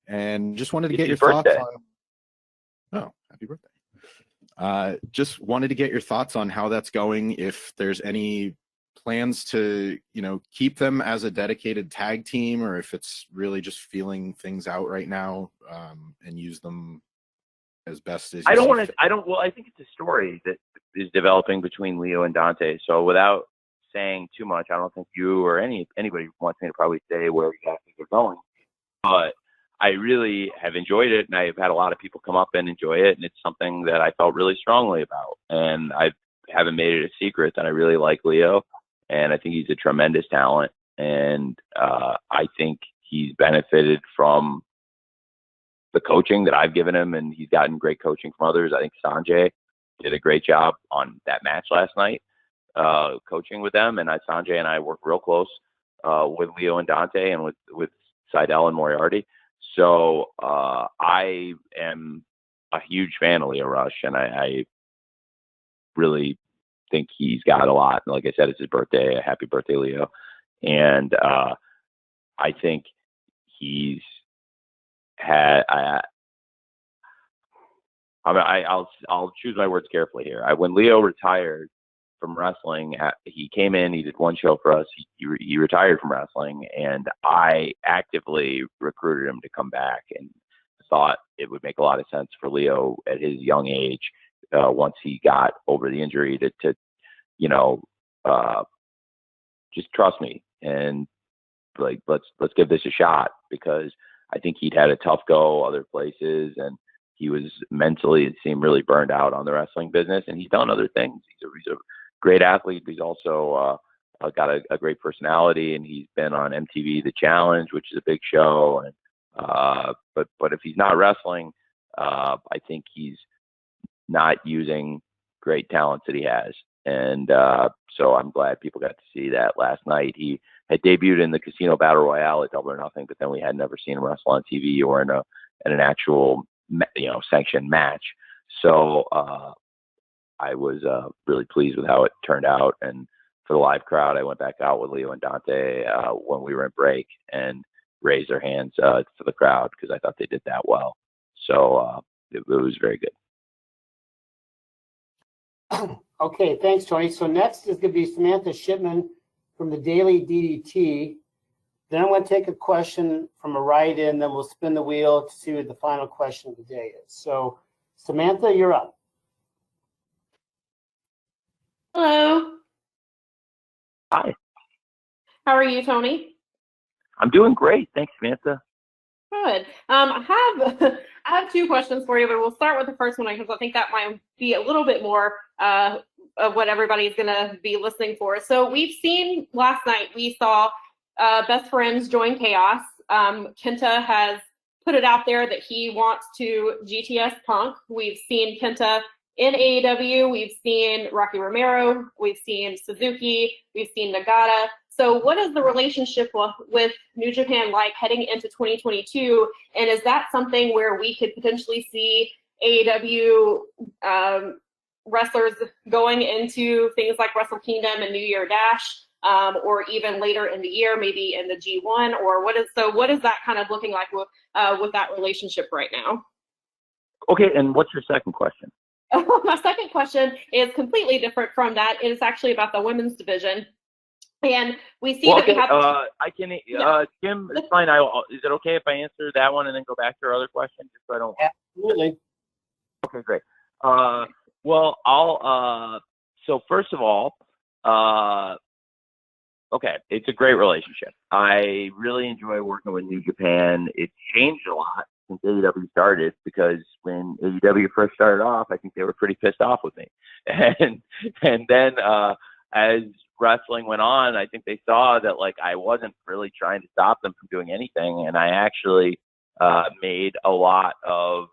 S13: and just wanted to get your thoughts on... Oh, happy birthday. Just wanted to get your thoughts on how that's going, if there's any plans to, keep them as a dedicated tag team, or if it's really just feeling things out right now and use them as best as you
S2: Well, I think it's a story that is developing between Lio and Dante. So without saying too much, I don't think you or anybody wants me to probably say where exactly they're going. But I really have enjoyed it, and I've had a lot of people come up and enjoy it, and it's something that I felt really strongly about. And I haven't made it a secret that I really like Lio, and I think he's a tremendous talent, and I think he's benefited from the coaching that I've given him, and he's gotten great coaching from others. I think Sanjay did a great job on that match last night, coaching with them, and Sanjay and I work real close with Lio and Dante and with Seidel and Moriarty. So I am a huge fan of Lio Rush, and I really think he's got a lot. And like I said, it's his birthday. Happy birthday, Lio. And I think he's had. I'll choose my words carefully here. When Lio retired from wrestling, he came in, he did one show for us, he retired from wrestling, and I actively recruited him to come back and thought it would make a lot of sense for Lio at his young age, once he got over the injury, to just trust me and like let's give this a shot, because I think he'd had a tough go other places, and he was mentally, it seemed, really burned out on the wrestling business, and he's done other things. He's a great athlete. He's also got a great personality, and he's been on MTV The Challenge, which is a big show. And but if he's not wrestling, I think he's not using great talents that he has. And so I'm glad people got to see that last night. He had debuted in the Casino Battle Royale at Double or Nothing, but then we had never seen him wrestle on TV or in an actual sanctioned match. So I was really pleased with how it turned out. And for the live crowd, I went back out with Lio and Dante when we were in break and raised their hands for the crowd, because I thought they did that well. So it was very good.
S1: Okay, thanks, Tony. So next is going to be Samantha Shipman from the Daily DDT. Then I'm going to take a question from a write-in, then we'll spin the wheel to see what the final question of the day is. So Samantha, you're up.
S14: Hello.
S2: Hi.
S14: How are you, Tony?
S2: I'm doing great. Thanks, Samantha.
S14: Good. I have I have two questions for you, but we'll start with the first one because I think that might be a little bit more of what everybody's going to be listening for. So we've seen last night, we saw Best Friends join Chaos. Kenta has put it out there that he wants to GTS Punk. We've seen Kenta in AEW. We've seen Rocky Romero. We've seen Suzuki. We've seen Nagata. So what is the relationship with New Japan like heading into 2022? And is that something where we could potentially see AEW wrestlers going into things like Wrestle Kingdom and New Year Dash, or even later in the year, maybe in the G1? Or what is that kind of looking like with that relationship right now?
S2: Okay, and what's your second question?
S14: My second question is completely different from that. It is actually about the women's division. And we see that we have.
S2: I can. Jim, it's fine. Is it okay if I answer that one and then go back to our other question, just so I don't?
S1: Absolutely.
S2: Okay, great. Well, I'll. So first of all, okay, it's a great relationship. I really enjoy working with New Japan. It's changed a lot since AEW started, because when AEW first started off, I think they were pretty pissed off with me, and then as wrestling went on, I think they saw that like I wasn't really trying to stop them from doing anything, and I actually made a lot of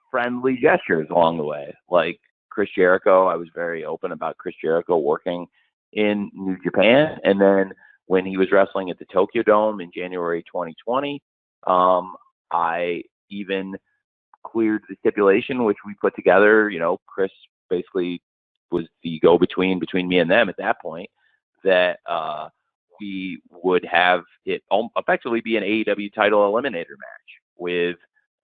S2: friendly gestures along the way. Like Chris Jericho, I was very open about Chris Jericho working in New Japan, and then when he was wrestling at the Tokyo Dome in January 2020, I even cleared the stipulation which we put together. You know, Chris basically was the go-between between me and them at that point, that we would have it effectively be an AEW title eliminator match with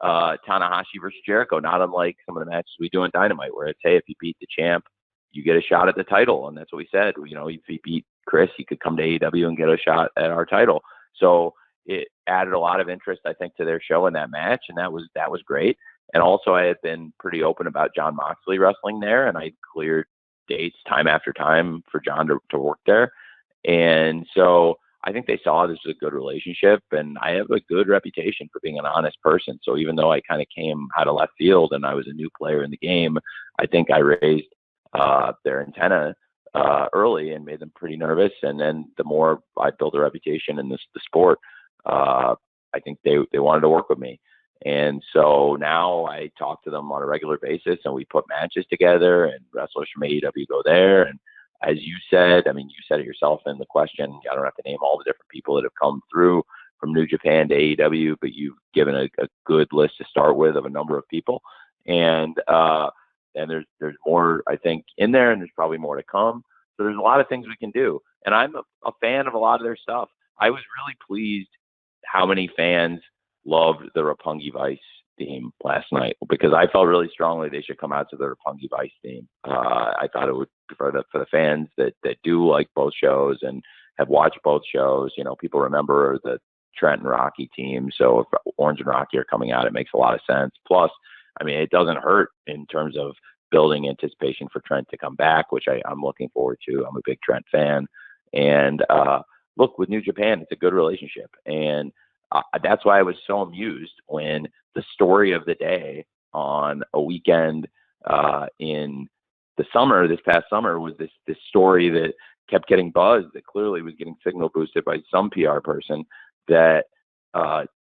S2: Tanahashi versus Jericho, not unlike some of the matches we do in Dynamite, where it's, hey, if you beat the champ, you get a shot at the title. And that's what we said. You know, if he beat Chris, he could come to AEW and get a shot at our title. So it added a lot of interest, I think, to their show in that match, and that was great. And also, I had been pretty open about Jon Moxley wrestling there, and I cleared dates time after time for John to work there. And so I think they saw this was a good relationship, and I have a good reputation for being an honest person. So even though I kind of came out of left field and I was a new player in the game, I think I raised their antenna early and made them pretty nervous. And then the more I built a reputation in the sport, I think they wanted to work with me. And so now I talk to them on a regular basis, and we put matches together, and wrestlers from AEW go there. And as you said, I mean, you said it yourself in the question, I don't have to name all the different people that have come through from New Japan to AEW, but you've given a good list to start with of a number of people. And there's more, I think, in there, and there's probably more to come. So there's a lot of things we can do. And I'm a fan of a lot of their stuff. I was really pleased how many fans loved the Roppongi Vice theme last night, because I felt really strongly they should come out to the Roppongi Vice theme. I thought it would, for the fans that do like both shows and have watched both shows, you know, people remember the Trent and Rocky team. So if Orange and Rocky are coming out, it makes a lot of sense. Plus, I mean, it doesn't hurt in terms of building anticipation for Trent to come back, which I'm looking forward to. I'm a big Trent fan. And look, with New Japan, it's a good relationship. And that's why I was so amused when the story of the day on a weekend in the summer, this past summer, was this story that kept getting buzzed, that clearly was getting signal boosted by some PR person, that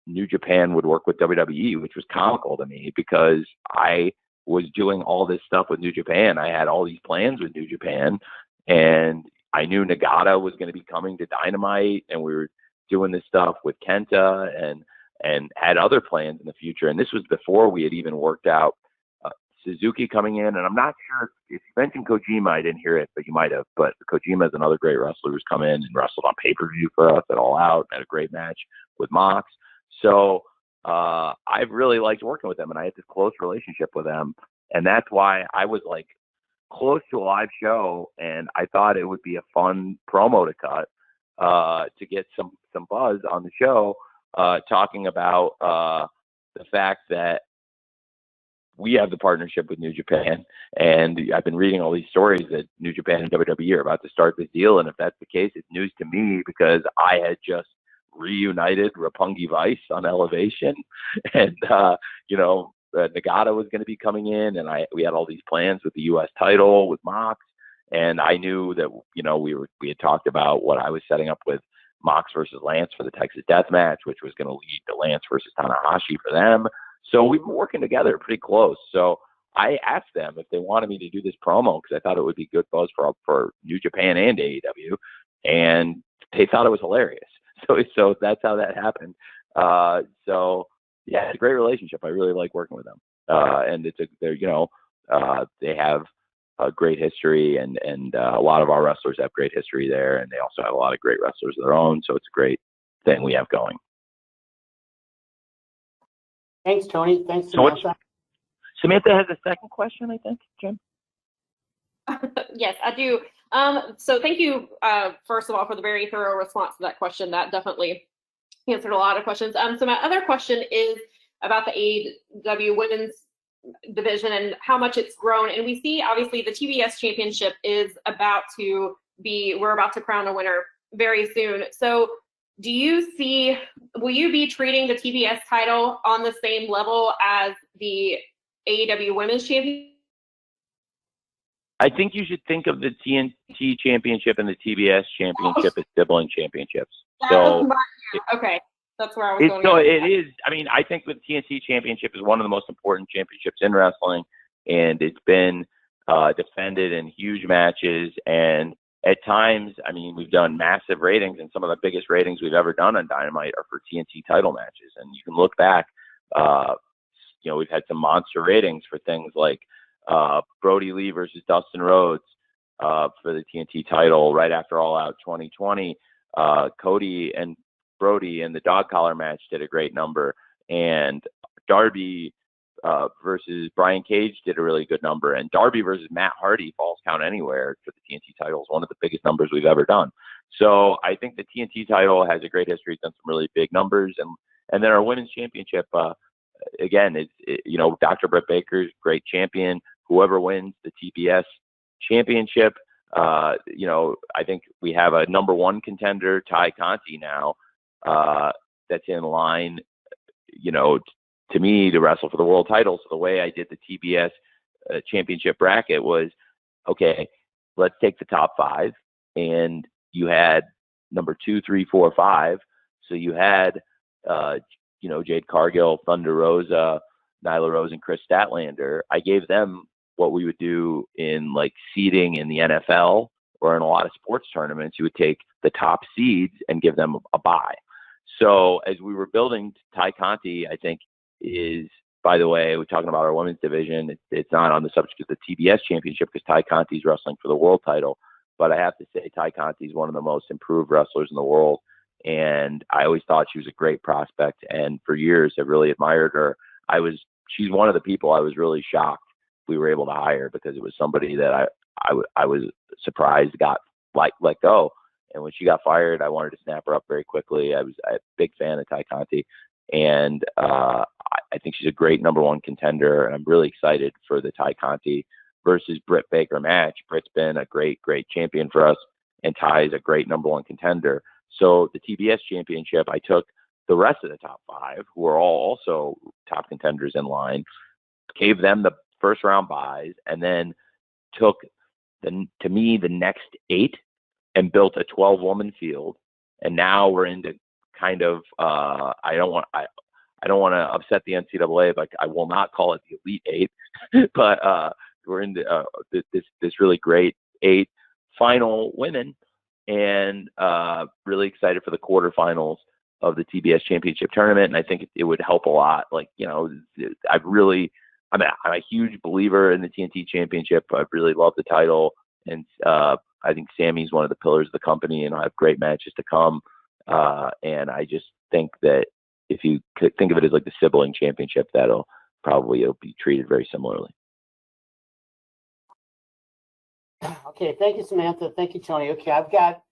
S2: New Japan would work with WWE, which was comical to me, because I was doing all this stuff with New Japan. I had all these plans with New Japan, and I knew Nagata was going to be coming to Dynamite, and we were doing this stuff with Kenta and had other plans in the future. And this was before we had even worked out Suzuki coming in. And I'm not sure if you mentioned Kojima, I didn't hear it, but you might have. But Kojima is another great wrestler who's come in and wrestled on pay-per-view for us at All Out, had a great match with Mox. So I've really liked working with them, and I had this close relationship with them. And that's why I was like close to a live show, and I thought it would be a fun promo to cut to get some buzz on the show, talking about the fact that we have the partnership with New Japan, and I've been reading all these stories that New Japan and WWE are about to start this deal, and if that's the case, it's news to me because I had just reunited Roppongi Vice on Elevation, and Nagata was going to be coming in, and we had all these plans with the U.S. title with Mox, and I knew that we had talked about what I was setting up with Mox versus Lance for the Texas Death Match, which was going to lead to Lance versus Tanahashi for them. So we've been working together pretty close. So I asked them if they wanted me to do this promo because I thought it would be good buzz for New Japan and AEW, and they thought it was hilarious. So that's how that happened. So yeah, it's a great relationship. I really like working with them, and they have a great history, and a lot of our wrestlers have great history there, and they also have a lot of great wrestlers of their own. So it's a great thing we have going.
S1: Thanks, Tony. Thanks, Samantha.
S2: Samantha has a second question, I think, Jim.
S14: Yes, I do. So thank you, first of all, for the very thorough response to that question. That definitely answered a lot of questions. So my other question is about the AEW women's division and how much it's grown. And we see, obviously, the TBS championship is we're about to crown a winner very soon. So will you be treating the TBS title on the same level as the AEW women's championship?
S2: I think you should think of the TNT championship and the TBS championship as sibling championships.
S14: Okay, that's where I was going.
S2: So it is. I mean, I think the TNT championship is one of the most important championships in wrestling, and it's been defended in huge matches. And at times, I mean, we've done massive ratings, and some of the biggest ratings we've ever done on Dynamite are for TNT title matches. And you can look back. We've had some monster ratings for things like Brody Lee versus Dustin Rhodes for the TNT title right after All Out 2020. Cody and Brody in the dog collar match did a great number, and Darby versus Brian Cage did a really good number, and Darby versus Matt Hardy, Falls Count Anywhere for the TNT title, is one of the biggest numbers we've ever done. So I think the TNT title has a great history. It's done some really big numbers, and then our women's championship, again, Dr. Britt Baker's great champion. Whoever wins the TBS championship, I think we have a number one contender, Ty Conti now, that's in line, to me, to wrestle for the world title. So the way I did the TBS championship bracket was, okay, let's take the top five, and you had number 2, 3, 4, 5. So you had, Jade Cargill, Thunder Rosa, Nyla Rose, and Chris Statlander. I gave them what we would do in like seeding in the NFL or in a lot of sports tournaments. You would take the top seeds and give them a bye. So as we were building, Ty Conti, I think, is, by the way, we're talking about our women's division. It's not on the subject of the TBS championship because Ty Conti is wrestling for the world title. But I have to say, Ty Conti is one of the most improved wrestlers in the world. And I always thought she was a great prospect. And for years, I really admired her. She's one of the people I was really shocked we were able to hire, because it was somebody that I was surprised got let go. And when she got fired, I wanted to snap her up very quickly. I'm a big fan of Ty Conti, and I think she's a great number one contender. And I'm really excited for the Ty Conti versus Britt Baker match. Britt's been a great champion for us, and Ty is a great number one contender. So the TBS championship, I took the rest of the top five, who are all also top contenders in line, gave them the first round buys, and then took the next 8 and built a 12-woman field. And now we're into kind of I don't want to upset the NCAA, but I will not call it the Elite 8, but we're into this really great 8 final women, and really excited for the quarterfinals of the TBS championship tournament. And I think it would help a lot. I'm a huge believer in the TNT championship. I really love the title, and I think Sammy's one of the pillars of the company, and I'll have great matches to come. And I just think that if you could think of it as like the sibling championship, it'll be treated very similarly.
S1: Okay, thank you, Samantha. Thank you, Tony. Okay, I've got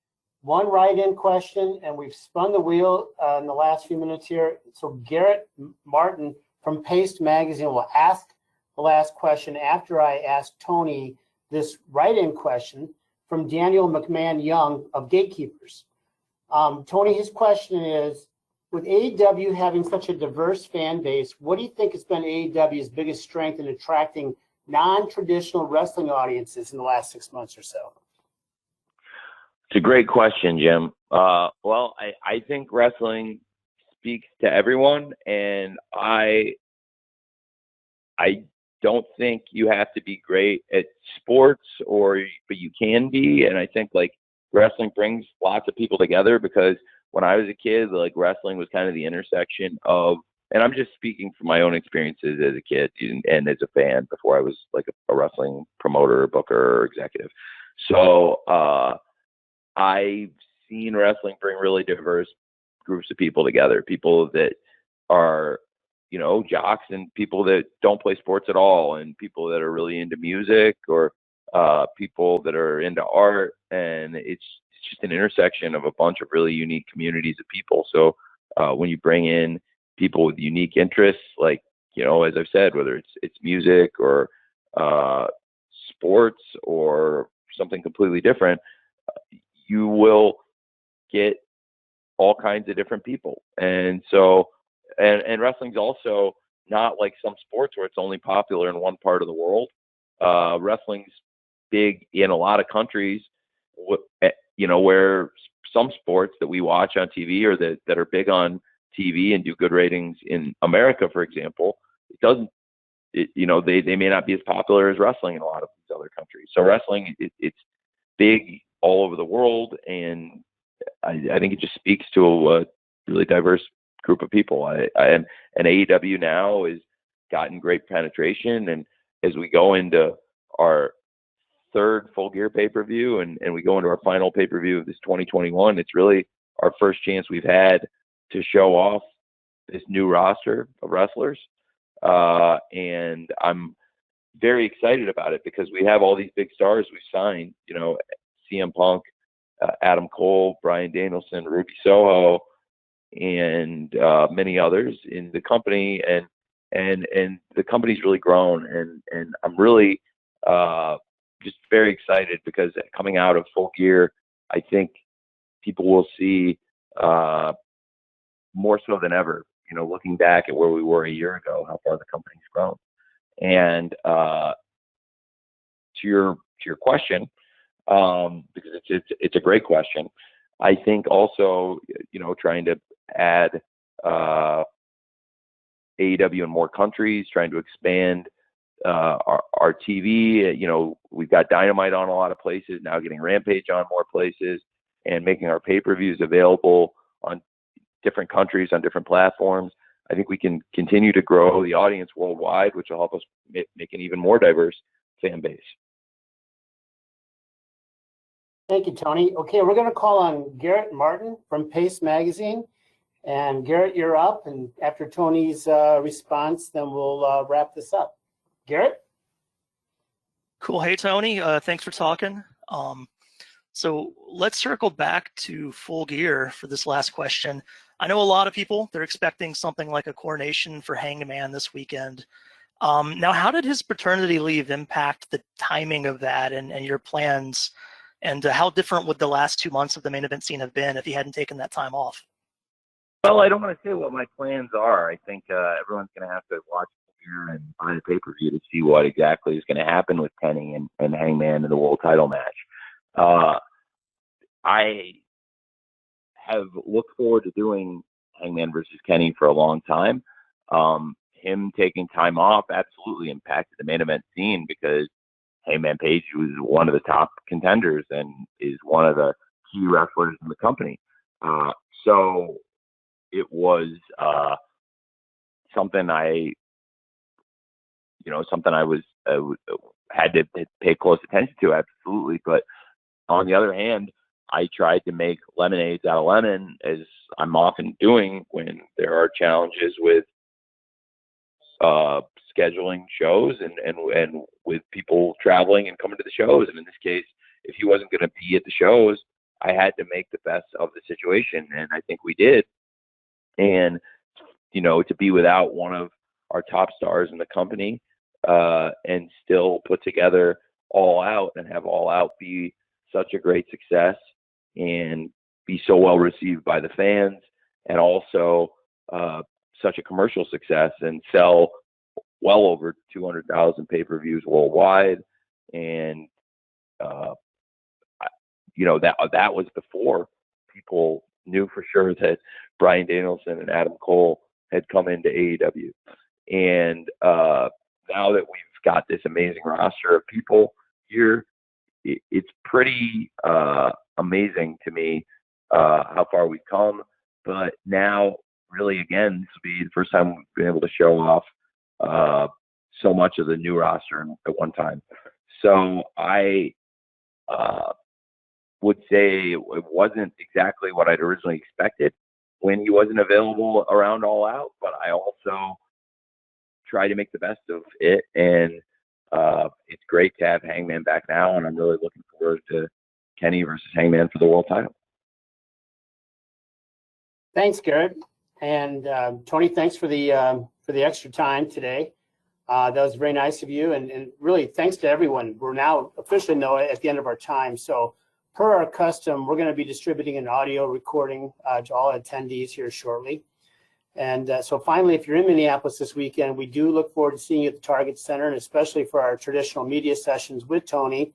S1: one write-in question, and we've spun the wheel in the last few minutes here. So Garrett Martin from Paste Magazine will ask the last question after I ask Tony this write-in question from Daniel McMahon Young of Gatekeepers. Tony, his question is, with AEW having such a diverse fan base, what do you think has been AEW's biggest strength in attracting non-traditional wrestling audiences in the last 6 months or so?
S2: It's a great question, Jim. Well, I think wrestling speaks to everyone, and I don't think you have to be great at sports, but you can be. And I think like wrestling brings lots of people together, because when I was a kid, like wrestling was kind of the intersection of, and I'm just speaking from my own experiences as a kid and as a fan before I was like a wrestling promoter, booker, or executive. So I've seen wrestling bring really diverse groups of people together, people that are, you know, jocks and people that don't play sports at all, and people that are really into music, or people that are into art. And it's just an intersection of a bunch of really unique communities of people. So when you bring in people with unique interests, like, you know, as I've said, whether it's music or sports or something completely different, you will get all kinds of different people. And so, and wrestling's also not like some sports where it's only popular in one part of the world. Wrestling's big in a lot of countries, you know, where some sports that we watch on TV or that are big on TV and do good ratings in America, for example, you know, they may not be as popular as wrestling in a lot of these other countries. So wrestling, it's big all over the world, and I think it just speaks to a really diverse group of people. And AEW now has gotten great penetration, and as we go into our third Full Gear pay-per-view and we go into our final pay-per-view of this 2021, it's really our first chance we've had to show off this new roster of wrestlers. And I'm very excited about it because we have all these big stars we've signed, you know, CM Punk, Adam Cole, Bryan Danielson, Ruby Soho, and many others in the company, and the company's really grown, and I'm really just very excited because coming out of Full Gear, I think people will see more so than ever, you know, looking back at where we were a year ago, how far the company's grown. And to your question, because it's a great question. I think also, you know, trying to add AEW in more countries, trying to expand our TV. You know, we've got Dynamite on a lot of places now, getting Rampage on more places, and making our pay-per-views available on different countries on different platforms. I think we can continue to grow the audience worldwide, which will help us make an even more diverse fan base.
S1: Thank you, Tony. Okay, we're going to call on Garrett Martin from Pace Magazine. And Garrett, you're up. And after Tony's response, then we'll wrap this up. Garrett?
S15: Cool. Hey, Tony. Thanks for talking. So let's circle back to Full Gear for this last question. I know a lot of people, they're expecting something like a coronation for Hangman this weekend. Now, how did his paternity leave impact the timing of that and your plans? And how different would the last 2 months of the main event scene have been if he hadn't taken that time off?
S2: Well, I don't want to say what my plans are. I think everyone's going to have to watch here and buy the pay-per-view to see what exactly is going to happen with Kenny and Hangman in the world title match. I have looked forward to doing Hangman versus Kenny for a long time. Him taking time off absolutely impacted the main event scene because Hangman Page was one of the top contenders and is one of the key wrestlers in the company. So it was something I was had to pay close attention to, absolutely. But on the other hand, I tried to make lemonades out of lemon, as I'm often doing when there are challenges with scheduling shows and with people traveling and coming to the shows. And in this case, if he wasn't going to be at the shows, I had to make the best of the situation, and I think we did. And, you know, to be without one of our top stars in the company, and still put together All Out and have All Out be such a great success and be so well received by the fans, and also such a commercial success and sell well over 200,000 pay-per-views worldwide. And that was before people knew for sure that Bryan Danielson and Adam Cole had come into AEW. And now that we've got this amazing roster of people here, it's pretty amazing to me how far we've come. But now, really, again, this will be the first time we've been able to show off so much of the new roster at one time. So I would say it wasn't exactly what I'd originally expected when he wasn't available around All Out, but I also try to make the best of it. And it's great to have Hangman back now, and I'm really looking forward to Kenny versus Hangman for the world title.
S1: Thanks, Garrett. And Tony, thanks for the extra time today. That was very nice of you, and really thanks to everyone. We're now officially at the end of our time. So per our custom, we're going to be distributing an audio recording to all attendees here shortly. And so finally, if you're in Minneapolis this weekend, we do look forward to seeing you at the Target Center, and especially for our traditional media sessions with Tony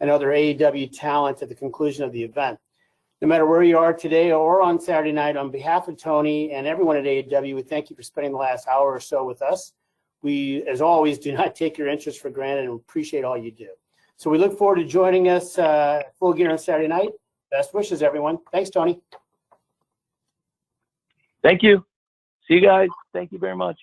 S1: and other AEW talent at the conclusion of the event. No matter where you are today or on Saturday night, on behalf of Tony and everyone at AEW, we thank you for spending the last hour or so with us. We, as always, do not take your interest for granted and appreciate all you do. So we look forward to joining us Full Gear on Saturday night. Best wishes, everyone. Thanks, Tony.
S2: Thank you. See you guys. Thank you very much.